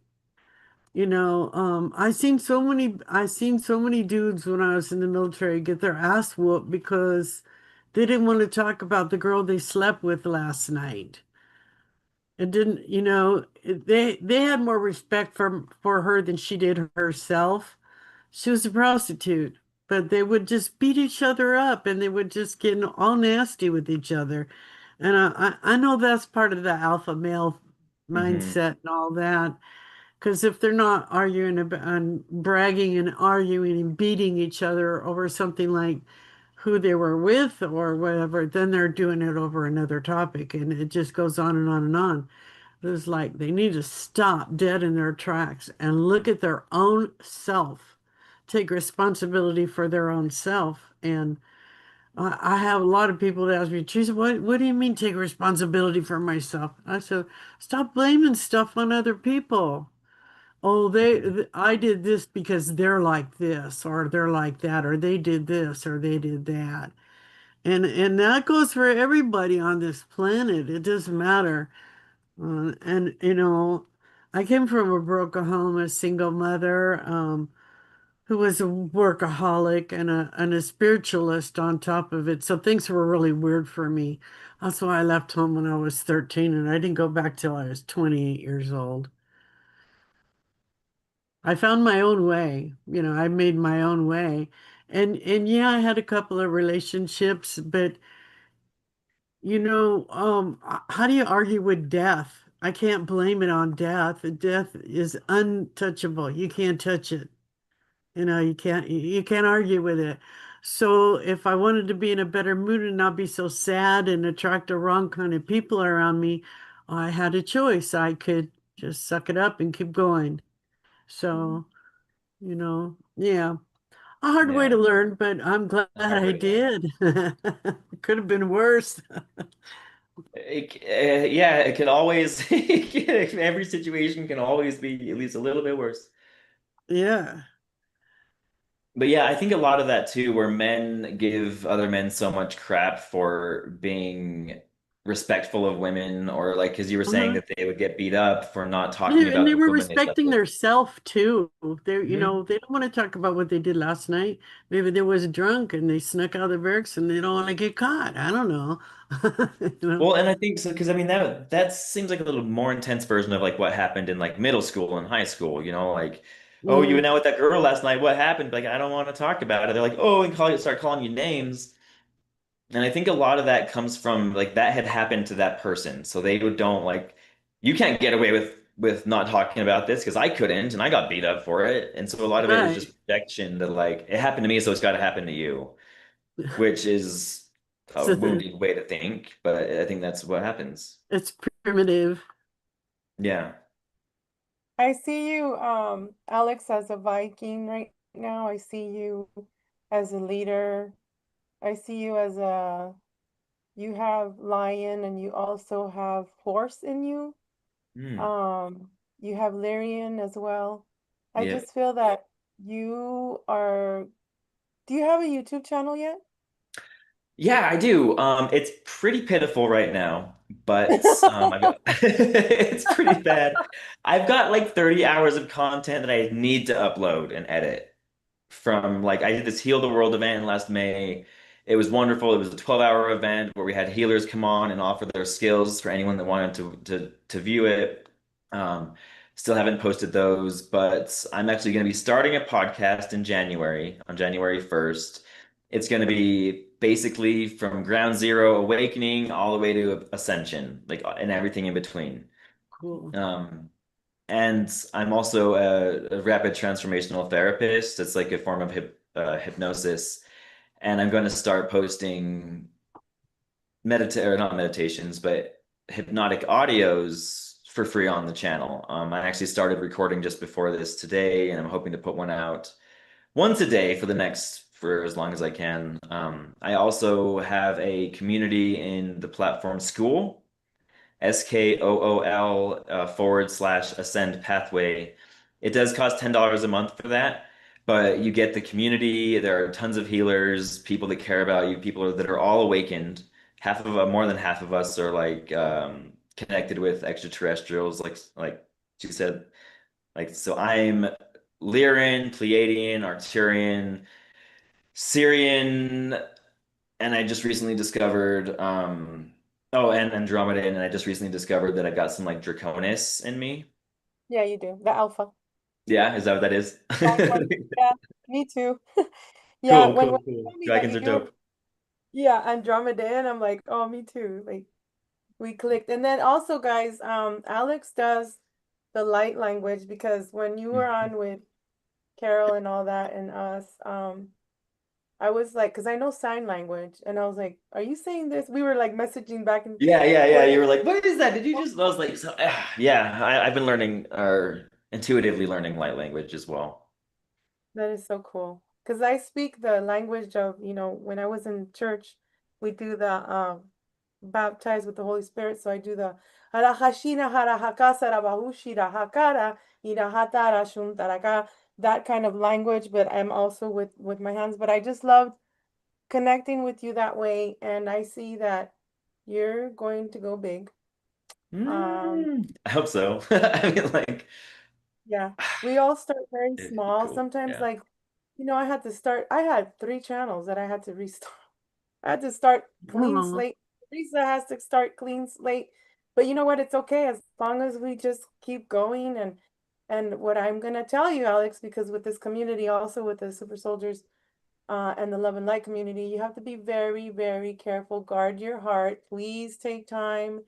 I seen so many dudes when I was in the military get their ass whooped because they didn't want to talk about the girl they slept with last night. It didn't, they had more respect for her than she did herself. She was a prostitute, but they would just beat each other up and they would just get all nasty with each other. And I know that's part of the alpha male hmm mindset and all that. Because if they're not arguing and bragging and arguing and beating each other over something like who they were with or whatever, then they're doing it over another topic, and it just goes on and on and on. It's like they need to stop dead in their tracks and look at their own self, take responsibility for their own self, and I have a lot of people that ask me, Teresa, what do you mean take responsibility for myself? I said, stop blaming stuff on other people. Oh, I did this because they're like this, or they're like that, or they did this, or they did that. And that goes for everybody on this planet. It doesn't matter. And I came from a broken home, a single mother, who was a workaholic and a spiritualist on top of it. So things were really weird for me. That's why I left home when I was 13, and I didn't go back till I was 28 years old. I found my own way. I made my own way. And yeah, I had a couple of relationships, but how do you argue with death? I can't blame it on death. Death is untouchable. You can't touch it. You can't argue with it. So if I wanted to be in a better mood and not be so sad and attract the wrong kind of people around me, I had a choice. I could just suck it up and keep going. Mhm. So, yeah, a hard way to Yeah, learn, but I'm glad a hard I way to learn. did. It could have been worse. Yeah, it can always, every situation can always be at least a little bit worse. Yeah. But yeah, I think a lot of that too, where men give other men so much crap for being respectful of women, or like, because you were saying Uh-huh. that they would get beat up for not talking And about they the were woman they slept respecting with. their self too. Hmm. They don't want to talk about what they did last night. Maybe they was drunk and they snuck out of the barracks and they don't want to get caught. I don't know. You know. Well, and I think so because I mean that seems like a little more intense version of like what happened in like middle school and high school, like, oh, you Hmm. went out with that girl last night. What happened? Like, I don't want to talk about it. They're like, oh, and start calling you names. And I think a lot of that comes from like that had happened to that person. So they don't like you can't get away with not talking about this because I couldn't and I got beat up for it. And so a lot of it is Right. just projection that like it happened to me, so it's got to happen to you, which is a So wounded way to think, but I think that's what happens. it's primitive. Yeah. I see you, Alex, as a Viking right now. I see you as a leader. I see you as you have lion and you also have horse in you. Hmm. Um, you have Lyrian as well. I Yeah. just feel that you are, do you have a YouTube channel yet? Yeah, I do. It's pretty pitiful right now, but I've got it's pretty bad. I've got like 30 hours of content that I need to upload and edit. From like I did this Heal the World event last May. It was wonderful. It was a 12-hour event where we had healers come on and offer their skills for anyone that wanted to view it. Um, Still haven't posted those, but I'm actually going to be starting a podcast in January, on January 1st. It's going to be basically from ground zero awakening all the way to ascension, like and everything in between. Cool. Um, and I'm also a rapid transformational therapist. It's like a form of hypnosis. And I'm going to start posting or not meditations, but hypnotic audios for free on the channel. I actually started recording just before this today, and I'm hoping to put one out once a day for as long as I can. I also have a community in the platform School. SKOOL / ascend pathway. It does cost $10 a month for that, but you get the community. There are tons of healers, people that care about you, people that are all awakened. More than half of us are like connected with extraterrestrials, like she said. Like so, I'm Lyran, Pleiadian, Arcturian, Syrian, and I just recently discovered and Andromeda, and I just recently discovered that I've got some like Draconis in me. Yeah, you do. The alpha. Yeah, is that what that is? Strong one. Yeah, me too. Yeah, Cool, when cool, you cool. told me that Dragons are you, dope. yeah, Andromeda, and I'm like, oh, me too. Like we clicked. And then also, guys, Alex does the light language because when you were Mhm. on with Carol and all that and us, I was like, because I know sign language, and I was like, are you saying this? We were like messaging back and Yeah, yeah, yeah. forth. You were like, "What is that? Did you just?" I was like, "Yeah." I've been learning or intuitively learning light language as well. That is so cool. because I speak the language of, when I was in church, we do the baptized with the Holy Spirit. So I do the "Harahashina harahakasara bahushira hakara irahatara shuntaraka," that kind of language, but I'm also with my hands. But I just loved connecting with you that way, and I see that you're going to go big. I hope so. I mean, like, Yeah, we all start very it'd be small. cool. Sometimes, Yeah. like, I had 3 channels that I had to restart. I had to start clean Oh, slate. Teresa has to start clean slate. But you know what? It's okay as long as we just keep going. And what I'm gonna tell you, Alex, because with this community, also with the super soldiers, and the love and light community, you have to be very, very careful. Guard your heart. Please take time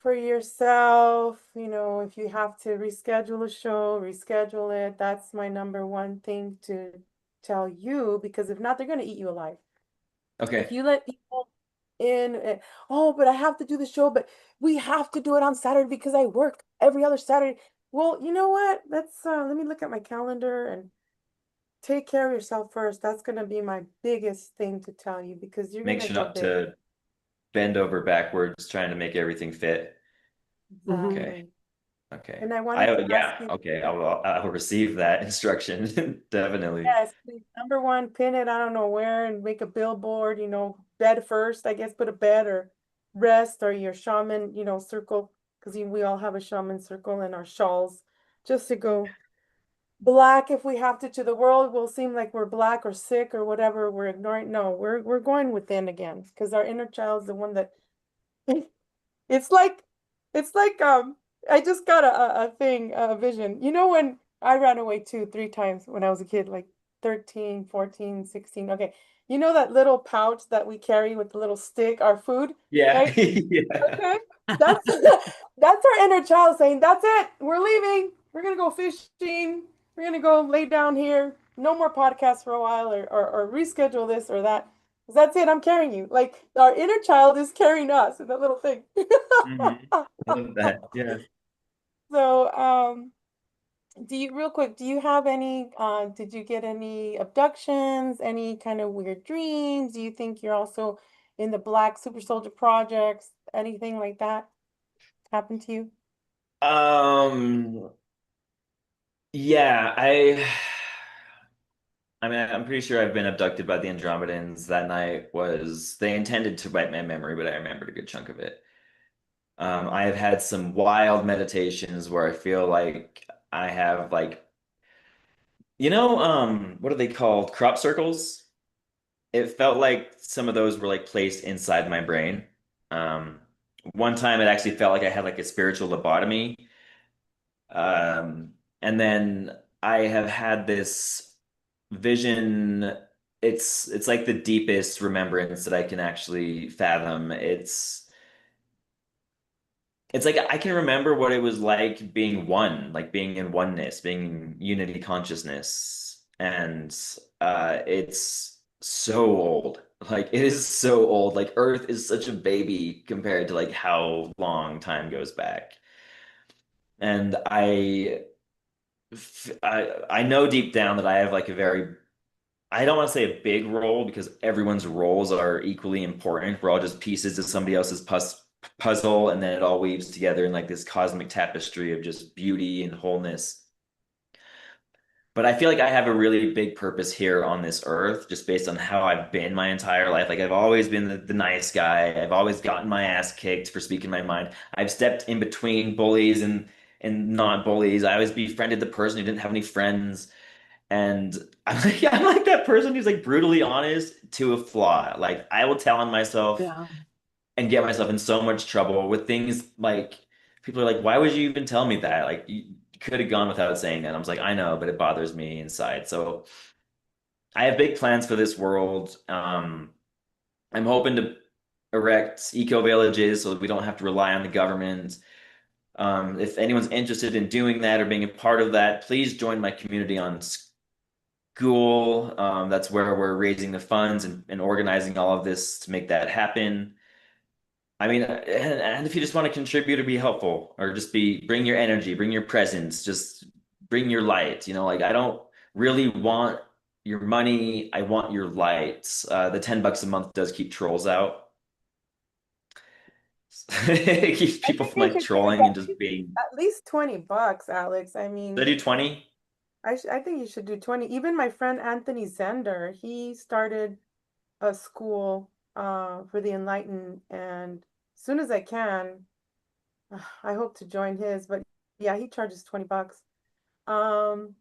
for yourself. If you have to reschedule a show, reschedule it. That's my number one thing to tell you, because if not, they're going to eat you alive. If Okay. you let people in, oh, but I have to do the show, but we have to do it on Saturday because I work every other Saturday. Well, you know what? Let me look at my calendar and take care of yourself first. That's going to be my biggest thing to tell you, because you're going Make to sure go not big. to bend over backwards trying to make everything fit. mhm. Okay. Exactly. Okay. And I wanted to ask Yeah. you, Okay. I will receive that instruction. Definitely. yes, please, number one, pin it, I don't know where, and make a billboard, bed first, I guess, put a bed or rest or your shaman, circle, because we all have a shaman circle in our shawls, just to go black if we have to the world will seem like we're black or sick or whatever, we're ignoring. No, we're going within again, because our inner child is the one that it's like I just got a thing, a vision. When I ran away 2, 3 times when I was a kid, like 13, 14, 16. Okay. That little pouch that we carry with the little stick, our food, Yeah. right? Yeah. Okay. That's that's our inner child saying, that's it. We're leaving. We're gonna go fishing. We're gonna go lay down here. No more podcasts for a while, or reschedule this or that. 'Cause that's it. I'm carrying you. Like our inner child is carrying us in that little thing. I love that. Yeah. So, real quick, do you have did you get any abductions, any kind of weird dreams? Do you think you're also in the Black Super Soldier projects? Anything like that happened to you? Um, yeah, I mean, I'm pretty sure I've been abducted by the Andromedans. That night was they intended to wipe my memory, but I remembered a good chunk of it. I have had some wild meditations where I feel like I have like, what are they called? Crop circles? It felt like some of those were like placed inside my brain. Um, One time it actually felt like I had like a spiritual lobotomy. And then I have had this vision. It's like the deepest remembrance that I can actually fathom. It's like I can remember what it was like being one, like being in oneness, being in unity consciousness. And it's so old. Like it is so old. Like Earth is such a baby compared to like how long time goes back. And I know deep down that I have like a very, I don't want to say a big role because everyone's roles are equally important. We're all just pieces of somebody else's puzzle, and then it all weaves together in like this cosmic tapestry of just beauty and wholeness. But I feel like I have a really big purpose here on this earth, just based on how I've been my entire life. Like I've always been the nice guy. I've always gotten my ass kicked for speaking my mind. I've stepped in between bullies and not bullies. I always befriended the person who didn't have any friends. And I'm like that person who's like brutally honest to a flaw. Like I will tell on myself Yeah. and get myself in so much trouble with things like people are like, why would you even tell me that? Like you could have gone without saying that. I was like, I know, but it bothers me inside. So I have big plans for this world. I'm hoping to erect eco villages so that we don't have to rely on the government. If anyone's interested in doing that or being a part of that, please join my community on school. That's where we're raising the funds and organizing all of this to make that happen. I mean, and if you just want to contribute or be helpful or just bring your energy, bring your presence, just bring your light, like I don't really want your money. I want your lights. The $10 a month does keep trolls out. It keeps I people think from you like should charge trolling and just being. at least $20, Alex. I Did I mean, do 20? I think you should do 20. Even my friend Anthony Zender, he started a school for the enlightened, and as soon as I can, I hope to join his, but yeah, he charges $20. Um,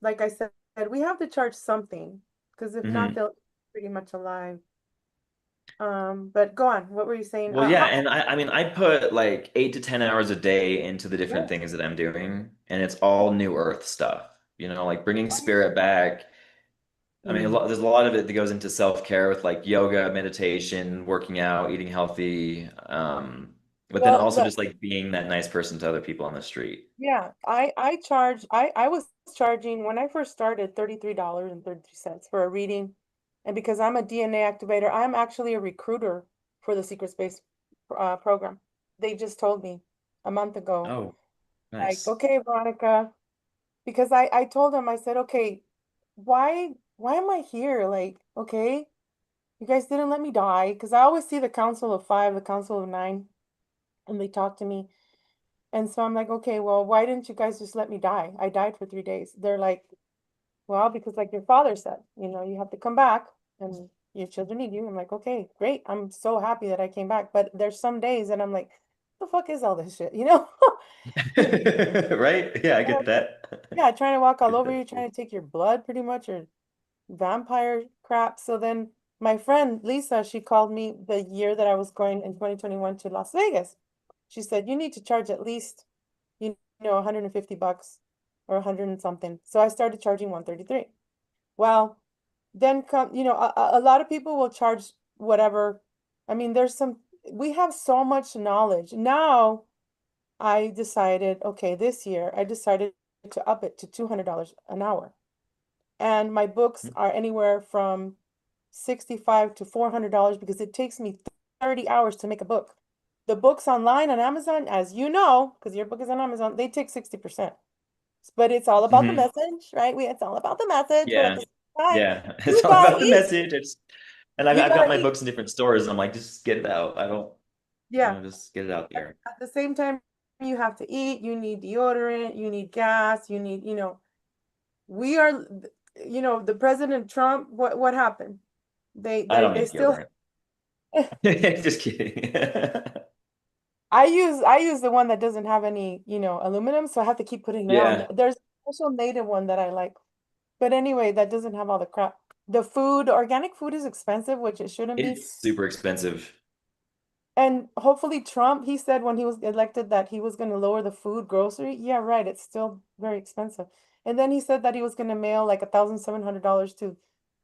like I said, we have to charge something because if not, Hmm. they'll pretty much alive. But go on. What were you saying? Well, yeah, How, and I mean, I put like 8 to 10 hours a day into the different yeah. things that I'm doing, and it's all New Earth stuff, like bringing spirit back. I mean, Mm. there's a lot of it that goes into self-care with like yoga, meditation, working out, eating healthy, but then Well, also look, just like being that nice person to other people on the street. yeah, I was charging when I first started $33.33 for a reading. And because I'm a DNA activator, I'm actually a recruiter for the Secret Space program. They just told me a month ago, Oh, like, nice. okay, Veronica, because I told them, I said, okay, why am I here? Like, okay, you guys didn't let me die because I always see the Council of Five, the Council of Nine, and they talk to me. And so I'm like, okay, well, why didn't you guys just let me die? I died for 3 days. They're like, well, because like your father said, you have to come back and your children need you. I'm like, okay, great. I'm so happy that I came back. But there's some days and I'm like, the fuck is all this shit? You- Right? Yeah, I get that. Yeah, trying to walk all Get over that. you, trying to take your blood pretty much, or vampire crap. So then my friend Lisa, she called me the year that I was going in 2021 to Las Vegas. She said, you need to charge at least, $150 or 100 and something. So I started charging 133. Well, then a lot of people will charge whatever. I mean, we have so much knowledge. Now I decided, okay, this year I decided to up it to $200 an hour. And my books are anywhere from 65 to $400 because it takes me 30 hours to make a book. The books online on Amazon, as you know, because your book is on Amazon, they take 60%. But it's all about the Hmm. message, right? It's all about the message, but at Yeah. the same time, Yeah. It's you all gotta about the eat. message. And I've, You I've got gotta my eat. books in different stores. And I'm like, just get it out. I don't, Yeah. just get it out there. At the same time, you have to eat, you need deodorant, you need gas, we are, the President Trump, what happened? They I they don't they need still deodorant. Just kidding. I use the one that doesn't have any, aluminum, so I have to keep putting it on. Yeah. There's a special native one that I like. But anyway, that doesn't have all the crap. The food, organic food is expensive, which it shouldn't be. It's super expensive. And hopefully Trump, he said when he was elected that he was going to lower the food grocery. Yeah, right. It's still very expensive. And then he said that he was going to mail like $1,700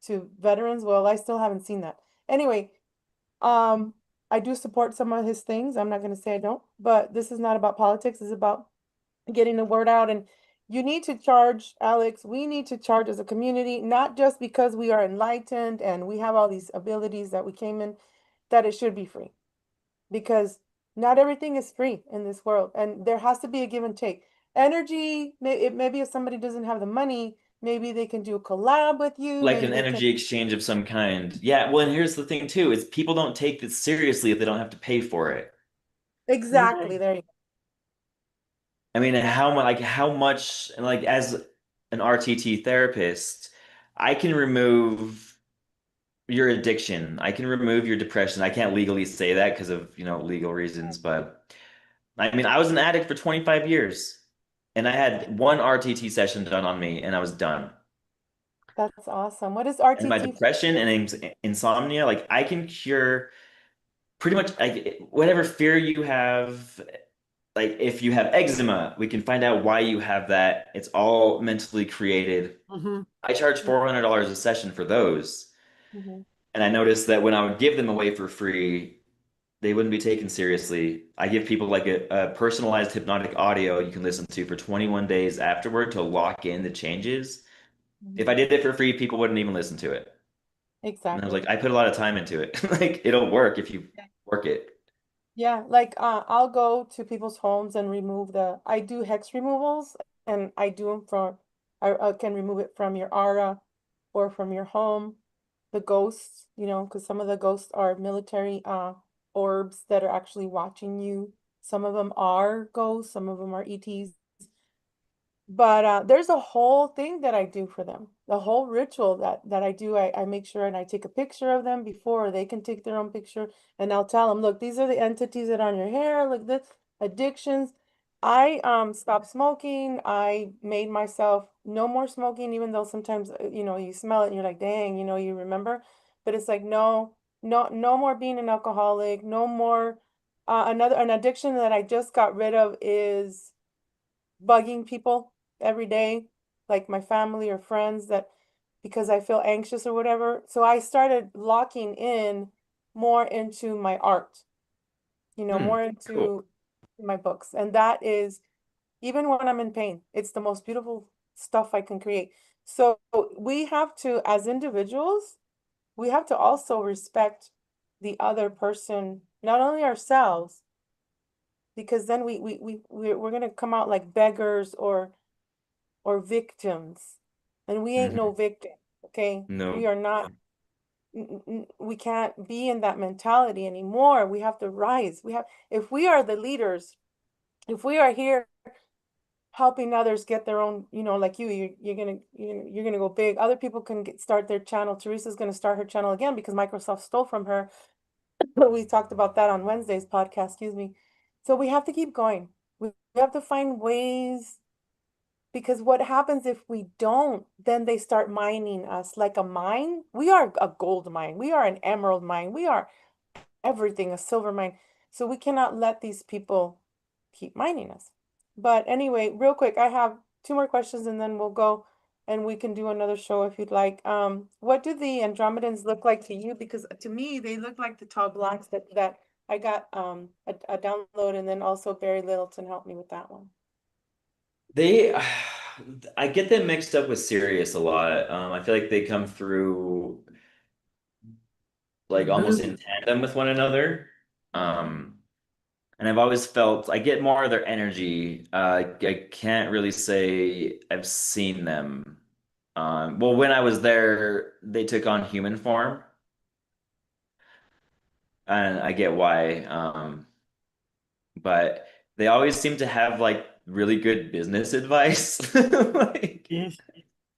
to veterans. Well, I still haven't seen that. Anyway, um, I do support some of his things. I'm not going to say I don't, but this is not about politics. It's about getting the word out. And you need to charge, Alex. We need to charge as a community, not just because we are enlightened and we have all these abilities that we came in, that it should be free because not everything is free in this world, and there has to be a give and take. Energy, maybe if somebody doesn't have the money, maybe they can do a collab with you. Like Maybe an they can energy exchange of some kind. Yeah. Well, and here's the thing too, is people don't take this seriously if they don't have to pay for it. exactly Right. there you I mean, how much, and like as an RTT therapist, I can remove your addiction. I can remove your depression. I can't legally say that because of, legal reasons, but I mean, I was an addict for 25 years and I had one RTT session done on me and I was done. go. That's awesome. What is And my RTT? depression and insomnia, like I can cure pretty much like whatever fear you have. Like if you have eczema, we can find out why you have that. It's all mentally created. Hmm. I charge $400 a session for those. Mm-hmm. And I noticed that when I would give them away for free, they wouldn't be taken seriously. I give people like a personalized hypnotic audio you can listen to for 21 days afterward to lock in the changes. If I Mm-hmm. did it for free, people wouldn't even listen to it. And I was Exactly. like, I put a lot of time into it. Like it'll work if you work it. Yeah, like I'll go to people's homes and remove I do hex removals and I do them for I can remove it from your aura or from your home. The ghosts, because some of the ghosts are military orbs that are actually watching you. Some of them are ghosts, some of them are ETs. But there's a whole thing that I do for them. The whole ritual that I do, I make sure and I take a picture of them before they can take their own picture. And I'll tell them, look, these are the entities that are on your hair. Look, this addictions. I stopped smoking. I made myself no more smoking, even though sometimes you smell it and you're like, dang, you remember. But it's like no, no more being an alcoholic. No more. An addiction that I just got rid of is bugging people every day, like my family or friends, that because I feel anxious or whatever. So I started locking in more into my art, Hmm, more cool. into my books. And that is, even when I'm in pain, it's the most beautiful stuff I can create. So we have to, as individuals, we have to also respect the other person, not only ourselves, because then we're gonna come out like beggars or victims. And we ain't no Mhm. victim, okay? We No. are not, we can't be in that mentality anymore. We have to rise. If we are the leaders, if we are here helping others get their own, like you're gonna go big. Other people can start their channel. Teresa's gonna start her channel again because Microsoft stole from her. We talked about that on Wednesday's podcast, excuse me. So we have to keep going. We have to find ways. Because what happens if we don't, then they start mining us like a mine. We are a gold mine. We are an emerald mine. We are everything, a silver mine. So we cannot let these people keep mining us. But anyway, real quick, I have two more questions and then we'll go and we can do another show if you'd like. What do the Andromedans look like to you? Because to me, they look like the tall blacks that I got a download, and then also Barry Littleton helped me with that one. They, I get them mixed up with Sirius a lot. I feel like they come through like almost Blue. in tandem with one another. Um, and I've always felt I get more of their energy. I can't really say I've seen them. Well, when I was there, they took on human form, and I get why. But they always seem to have like really good business advice. Like, Yes.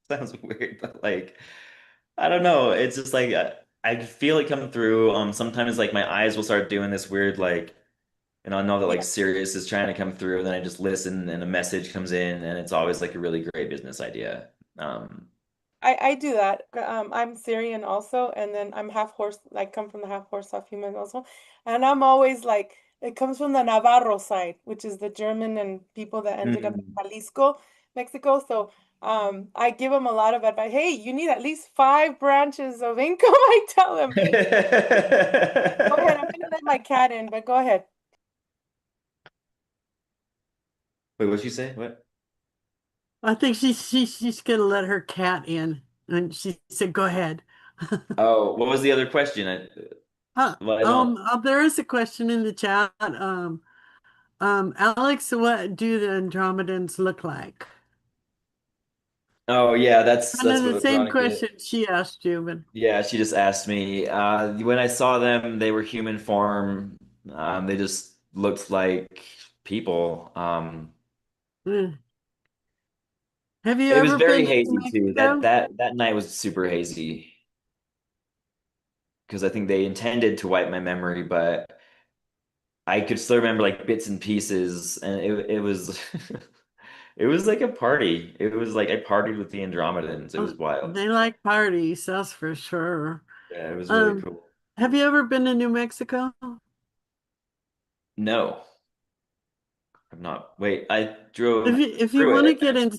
sounds weird, but like, I don't know. It's just like I feel it come through. Sometimes like my eyes will start doing this weird like, and I know that like Yeah. Sirius is trying to come through, and then I just listen, and a message comes in, and it's always like a really great business idea. Um, I do that. I'm Syrian also, and then I'm half horse, like come from the half horse, half human also. And I'm always like, it comes from the Navarro side, which is the German and people that ended up in mm. Jalisco, Mexico. So I give them a lot of advice. Hey, you need at least 5 branches of income. I tell them. Go ahead. I'm gonna let my cat in, but go ahead. Wait, what'd you say? What? I think she's gonna let her cat in, and she said, "Go ahead." Oh, what was the other question? Well, I don't. There is a question in the chat. Alex, what do the Andromedans look like? Oh yeah, Kind of that's the what same Veronica. question she asked you, but Yeah, she just asked me. When I saw them, they were human form. They just looked like people. eh. Have you It was ever very been to New hazy too. That Mexico? that that night was super hazy because I think they intended to wipe my memory, but I could still remember like bits and pieces, and it was it was like a party. It was like I partied with the Andromedans. It was wild. They like parties, that's for sure. Yeah, it was really Um, cool. have you ever been to New Mexico? No, I'm not. Wait, I drove If you through want to it. get in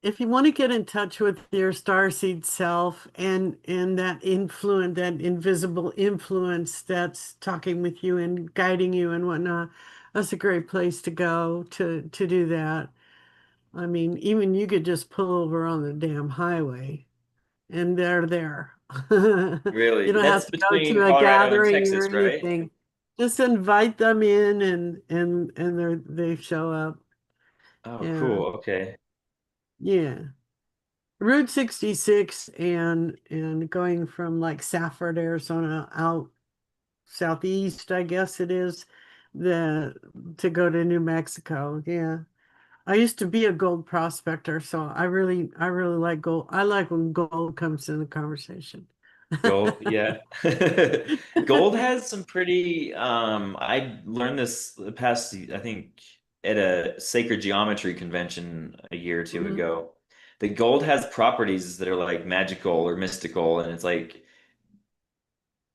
if you want to get in touch with your starseed self and that influence, that invisible influence that's talking with you and guiding you and whatnot, that's a great place to go to do that. I mean, even you could just pull over on the damn highway and they're there. You Really, don't have that's to go between to a Colorado and gathering or Texas, right? anything. Just invite them in and they show up. Oh, Yeah. cool. Okay. Yeah. Route 66 and going from like Safford, Arizona out southeast, I guess it is, the to go to New Mexico. Yeah. I used to be a gold prospector, so I really like gold. I like when gold comes in the conversation. Gold, yeah. Gold has some pretty I learned this the past I think at a sacred geometry convention a year or two Mhm. ago. The gold has properties that are like magical or mystical, and it's like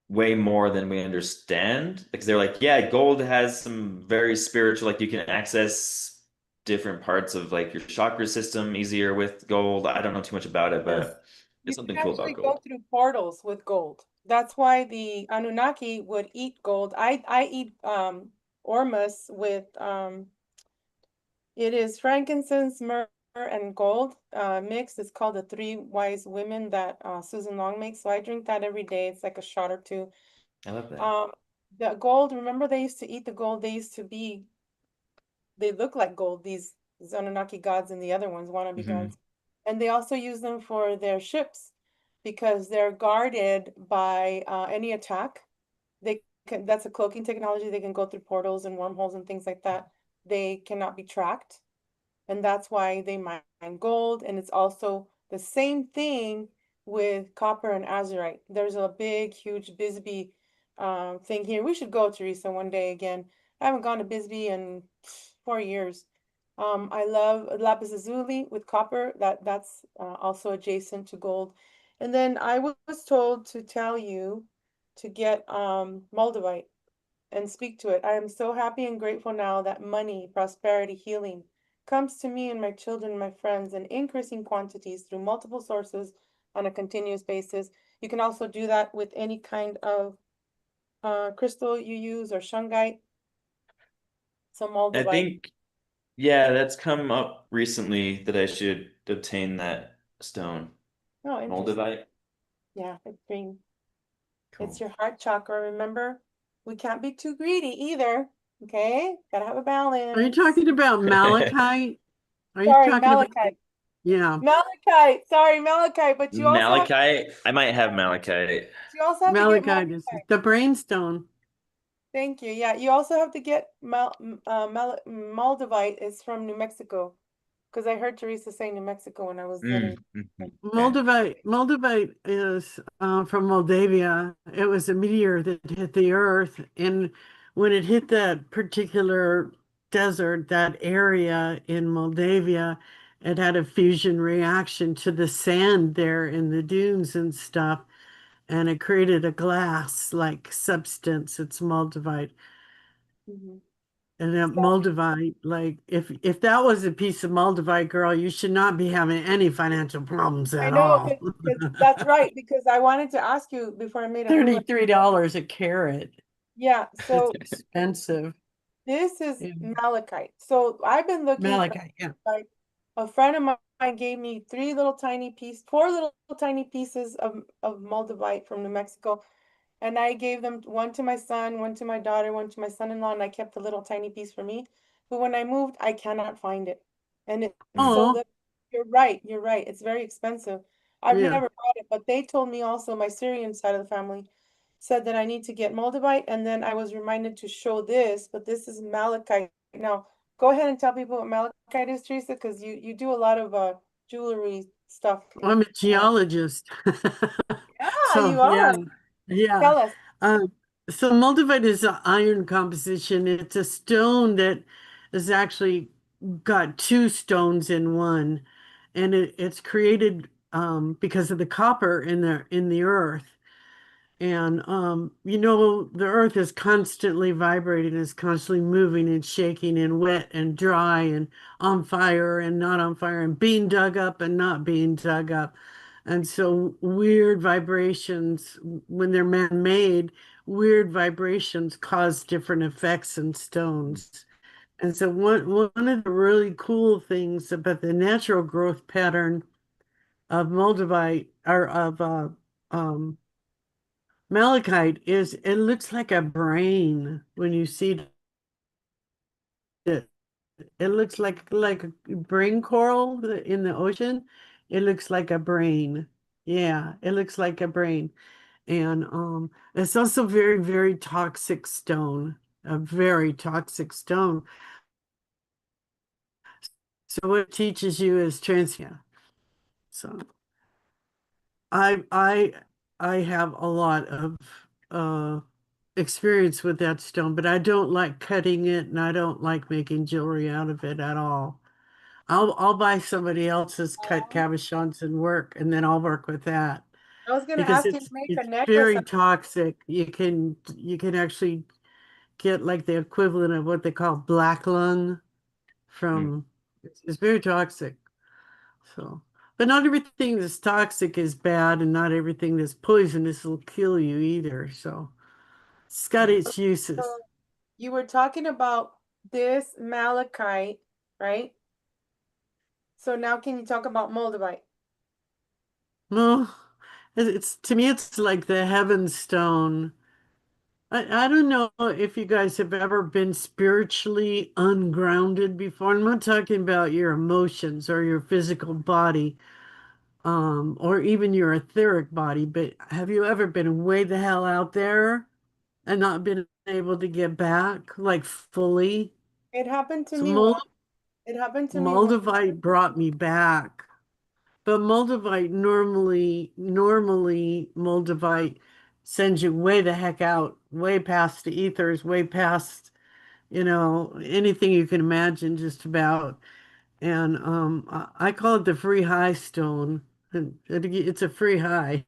way more than we understand. Because they're like, yeah, gold has some very spiritual, like you can access different parts of like your chakra system easier with gold. I don't know too much about it, Yes. but You there's can something cool actually about go gold. through portals with gold. That's why the Anunnaki would eat gold. I eat ormus with it is frankincense, myrrh, and gold mixed. It's called the Three Wise Women that Susan Long makes. So I drink that every day. It's like a shot or two. I love that. Um, the gold, remember they used to eat the gold. They used to be, they look like gold, these Anunnaki gods and the other ones, wannabe Hmm. gods. And they also use them for their ships because they're guarded by any attack. They can, that's a cloaking technology. They can go through portals and wormholes and things like that. They cannot be tracked, and that's why they mine gold. And it's also the same thing with copper and azurite. There's a big, huge Bisbee thing here. We should go, Teresa, one day again. I haven't gone to Bisbee in 4 years. I love lapis lazuli with copper. That's also adjacent to gold. And then I was told to tell you to get moldavite and speak to it. I am so happy and grateful now that money, prosperity, healing comes to me and my children and my friends in increasing quantities through multiple sources on a continuous basis. You can also do that with any kind of crystal you use or shungite. So I moldavite. think, yeah, that's come up recently that I should obtain that stone. Oh, interesting. Moldavite. Yeah, it's green. It's Cool. your heart chakra. Remember, we can't be too greedy either. Okay, gotta have a Are you balance. talking about malachite? Are you Sorry, talking about, malachite. yeah, Malachite. Sorry, malachite. Malachite. I might have malachite. You also have to get malachite is malachite. the brainstone. Thank you. Yeah, you also have to get Moldavite is from New Mexico because I heard Teresa say New Mexico when I was letting. Mhm. Okay. Moldavite is from Moldavia. It was a meteor that hit the Earth, and when it hit that particular desert, that area in Moldavia, it had a fusion reaction to the sand there in the dunes and stuff, and it created a glass-like substance. It's Moldavite. Mhm. And that So Moldavite, like if that was a piece of Moldavite, girl, you should not be having any financial problems I at know all. that's right because I wanted to ask you before I made a move. $33 a carat. Yeah, It's so expensive. this is Yeah. malachite. So I've been looking for Malachite, yeah. like a friend of mine gave me four little tiny pieces of Moldavite from New Mexico. And I gave them one to my son, one to my daughter, one to my son-in-law, and I kept a little tiny piece for me. But when I moved, I cannot find it. And it's so Oh, little. You're right, you're right. It's very expensive. I've yeah. never bought it, but they told me also, my Syrian side of the family said that I need to get Moldavite, and then I was reminded to show this, but this is malachite. Now, go ahead and tell people what malachite is, Teresa, because you do a lot of jewelry stuff. I'm a geologist. Yeah, So you yeah, are. yeah. Tell us. Um, so Moldavite is an iron composition. It's a stone that has actually got two stones in one, and it's created because of the copper in the earth. And the earth is constantly vibrating, is constantly moving and shaking and wet and dry and on fire and not on fire and being dug up and not being dug up. And so weird vibrations, when they're man-made, weird vibrations cause different effects in stones. And so one of the really cool things about the natural growth pattern of moldavite or of malachite is it looks like a brain when you see it. It looks like a brain coral in the ocean. It looks like a brain. Yeah, it looks like a brain. And it's also very, very toxic stone, a very toxic stone. So what it teaches you is yeah. So I I I have a lot of uh experience with that stone, but I don't like cutting it and I don't like making jewelry out of it at all. I'll buy somebody else's cut cabochons and work, and then I'll work with that I was gonna because ask you to make a it's necklace. very toxic. You can actually get like the equivalent of what they call black lung Mm. from it's very toxic. So, but not everything that's toxic is bad, and not everything that's poisonous will kill you either. So, it's got its uses. So you were talking about this malachite, right? So now can you talk about moldavite? Well, it's to me, it's like the heaven stone. I don't know if you guys have ever been spiritually ungrounded before. I'm not talking about your emotions or your physical body, or even your etheric body, but have you ever been way the hell out there and not been able to get back like fully? It happened to So me once. It happened to me once. Moldavite brought me back. But Moldavite normally Moldavite sends you way the heck out, way past the ethers, way past, anything you can imagine just about. And I call it the free high stone. And it's a free high.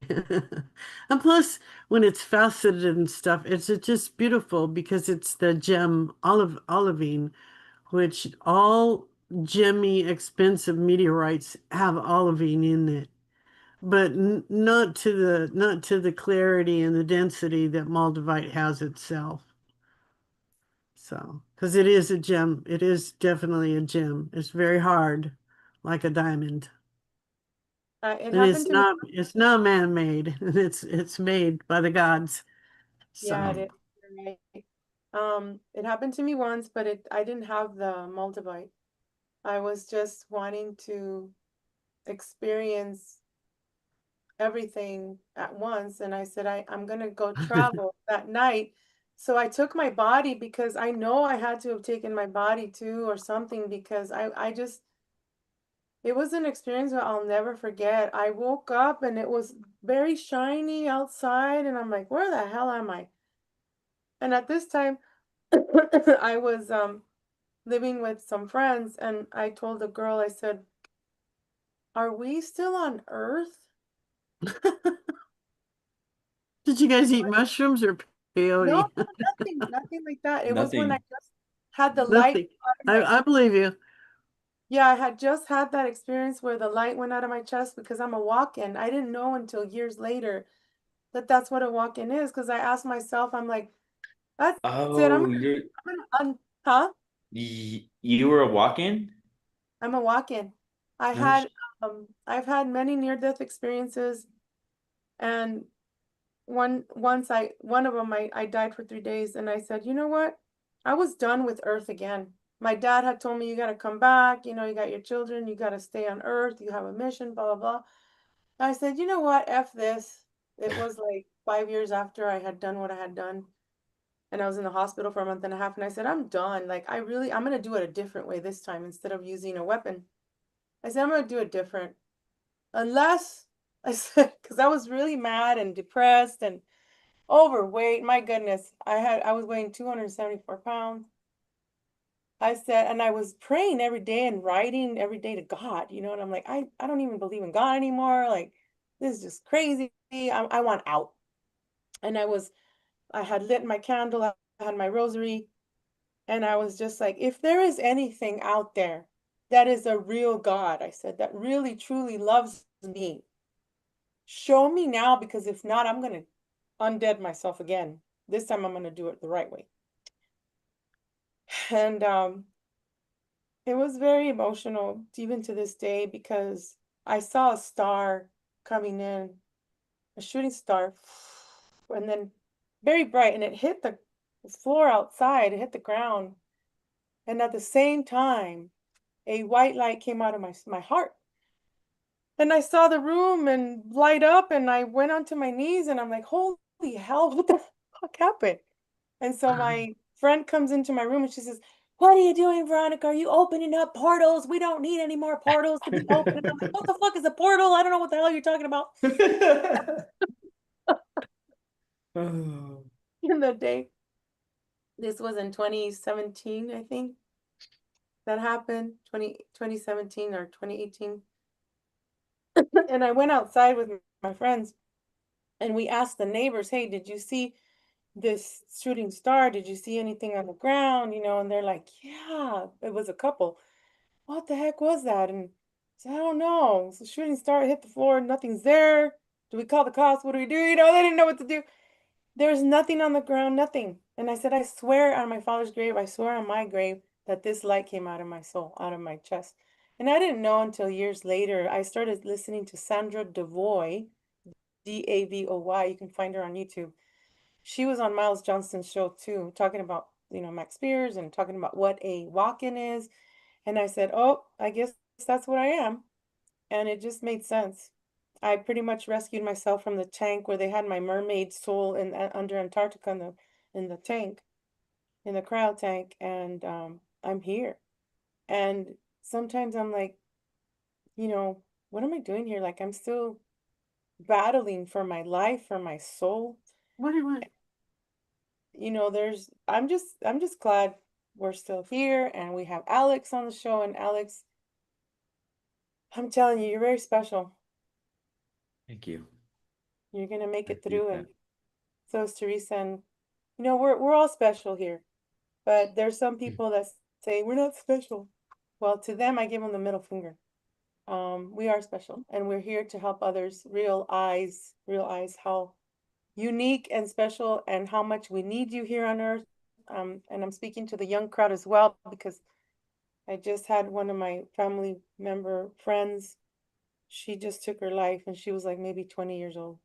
And plus, when it's faceted and stuff, it's just beautiful because it's the gem olivine, which all gemmy, expensive meteorites have olivine in it, but not to the clarity and the density that Moldavite has itself. So, because it is a gem, it is definitely a gem. It's very hard, like a diamond, It and happened it's to me. not man-made. It's made by the gods. Yeah, So, it is. You're right. It happened to me once, but I didn't have the moldavite. I was just wanting to experience everything at once. And I said, I'm gonna go travel that night. So I took my body because I know I had to have taken my body too or something because I just it was an experience that I'll never forget. I woke up and it was very shiny outside and I'm like, where the hell am I? And at this time I was living with some friends and I told the girl, I said, are we still on Earth? did you guys eat mushrooms or No, peyote? no, nothing like that. It was when I Nothing. just had the light Nothing. out of my, I believe you. yeah, I had just had that experience where the light went out of my chest because I'm a walk-in. I didn't know until years later that that's what a walk-in is because I asked myself, I'm like, that's it. Oh, Huh? you were a walk-in? I'm a walk-in. I No. had, I've had many near-death experiences and one of them I died for 3 days and I said, you know what? I was done with Earth again. My dad had told me you gotta come back, you got your children, you gotta stay on Earth, you have a mission, blah blah blah. I said, you know what? F this. It was like 5 years after I had done what I had done. And I was in the hospital for a month and a half, and I said, I'm done. Like I'm gonna do it a different way this time instead of using a weapon. I said, I'm gonna do it different. Unless I said, because I was really mad and depressed and overweight, my goodness. I was weighing 274 pounds. I said, and I was praying every day and writing every day to God, and I'm like, I don't even believe in God anymore. Like, this is just crazy. I want out. And I had lit my candle, I had my rosary, and I was just like, if there is anything out there that is a real God, I said, that really truly loves me, show me now, because if not, I'm gonna undead myself again. This time I'm gonna do it the right way. And it was very emotional, even to this day, because I saw a star coming in, a shooting star, and then very bright, and it hit the floor outside, it hit the ground. And at the same time, a white light came out of my heart. And I saw the room and light up, and I went onto my knees, and I'm like, holy hell, what the fuck happened? And so my friend comes into my room and she says, what are you doing, Veronica? Are you opening up portals? We don't need any more portals to be open. And I'm like, what the fuck is a portal? I don't know what the hell you're talking about. Oh. In the day, this was in 2017, I think that happened, 2017 or 2018. And I went outside with my friends and we asked the neighbors, hey, did you see this shooting star? Did you see anything on the ground? You know, and they're like, yeah, it was a couple. What the heck was that? And I said, I don't know. It's a shooting star, hit the floor, nothing's there. Do we call the cops? What do we do? You know, they didn't know what to do. There's nothing on the ground, nothing. And I said, I swear on my father's grave, I swear on my grave that this light came out of my soul, out of my chest. And I didn't know until years later. I started listening to Sandra Davoy, Davoy. You can find her on YouTube. She was on Miles Johnston's show too, talking about, Max Spears and talking about what a walk-in is. And I said, oh, I guess that's what I am. And it just made sense. I pretty much rescued myself from the tank where they had my mermaid soul in under Antarctica in the tank, in the cryo tank, and I'm here. And sometimes I'm like, what am I doing here? Like I'm still battling for my life, for my soul. What do you want? I'm just glad we're still here and we have Alex on the show. And Alex, I'm telling you, you're very special. Thank you. You're gonna make I it feel through, that. and so is Teresa. And we're all special here. But there's some people that say we're not special. Well, to them, I give them the middle finger. We are special, and we're here to help others realize how unique and special and how much we need you here on Earth. And I'm speaking to the young crowd as well because I just had one of my family member friends. She just took her life, and she was like maybe 20 years old.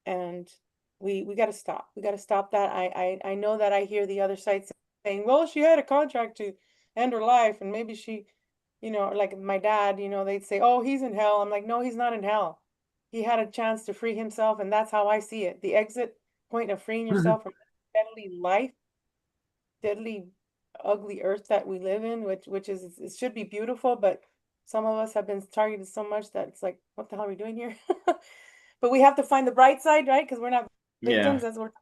And we got to stop. We got to stop that. I know that I hear the other side saying, well, she had a contract to end her life, and maybe she, like my dad, they'd say, oh, he's in hell. I'm like, no, he's not in hell. He had a chance to free himself, and that's how I see it. The exit point of freeing yourself from deadly life, deadly, ugly earth that we live in, which is it should be beautiful, but some of us have been targeted so much that it's like, what the hell are we doing here? But we have to find the bright side, right? Because we're not victims, Yeah. as we're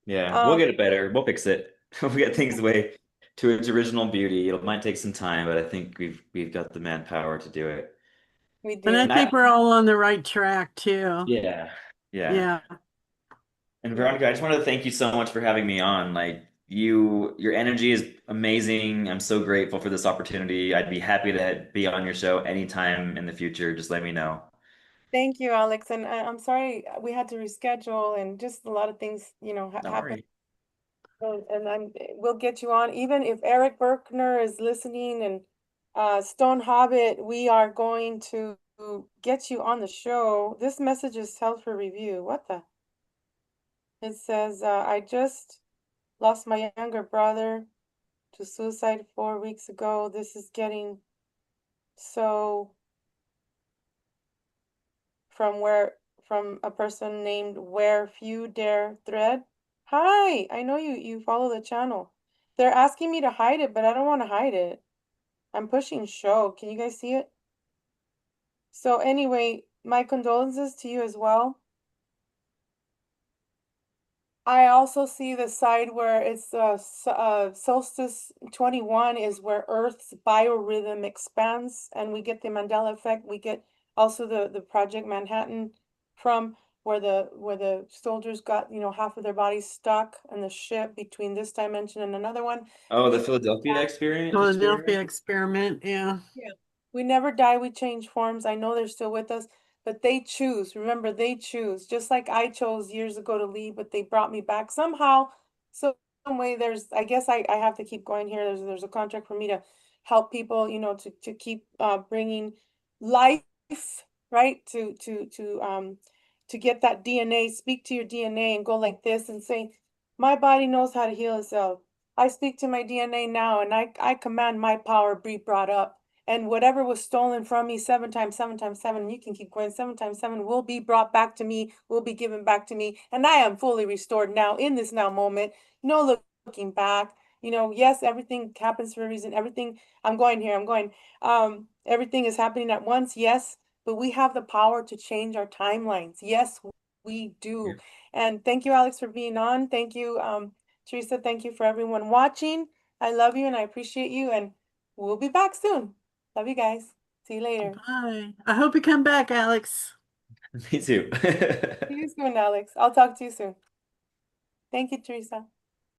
Yeah. We'll um get it better. We'll fix it. We'll get things away to its original beauty. It might take some time, but I think we've got the manpower to do it. we And I do. And I think we're all on the right track too. yeah. Yeah. Yeah. And Yeah. Veronica, I just wanted to thank you so much for having me on. Like your energy is amazing. I'm so grateful for this opportunity. I'd be happy to be on your show anytime in the future. Just let me know. Thank you, Alex. And I'm sorry we had to reschedule and just a lot of things, ha Don't happened. worry. And we'll get you on. Even if Eric Berkner is listening and Stone Hobbit, we are going to get you on the show. This message is held for review. What the? It says, I just lost my younger brother to suicide 4 weeks ago. This is getting so from a person named Where Few Dare Thread. Hi, I know you follow the channel. They're asking me to hide it, but I don't want to hide it. I'm pushing show. Can you guys see it? So anyway, my condolences to you as well. I also see the side where it's solstice 21 is where Earth's biorhythm expands and we get the Mandela effect. We get also the Project Manhattan from where the soldiers got, half of their bodies stuck in the ship between this dimension and another one. Oh, the We Philadelphia Philadelphia experiment? experiment. Yeah. Yeah. We never die, we change forms. I know they're still with us, but they choose. Remember, they choose. Just like I chose years ago to leave, but they brought me back somehow. Some way there's, I guess I have to keep going here. There's a contract for me to help people, to keep bringing life, right? To get that DNA, speak to your DNA and go like this and say, my body knows how to heal itself. I speak to my DNA now and I command my power be brought up. And whatever was stolen from me 7 times 7 times 7, you can keep going 7 times 7 will be brought back to me, will be given back to me. And I am fully restored now in this now moment. No looking back. Yes, everything happens for a reason. Everything, I'm going here, I'm going. Everything is happening at once, yes, but we have the power to change our timelines. Yes, we do. And thank you, Alex, for being on. Thank you, Teresa. Thank you for everyone watching. I love you and I appreciate you, and we'll be back soon. Love you guys. See you later. Bye. I hope you come back, Alex. Me too. See you soon, Alex. I'll talk to you soon. Thank you, Teresa.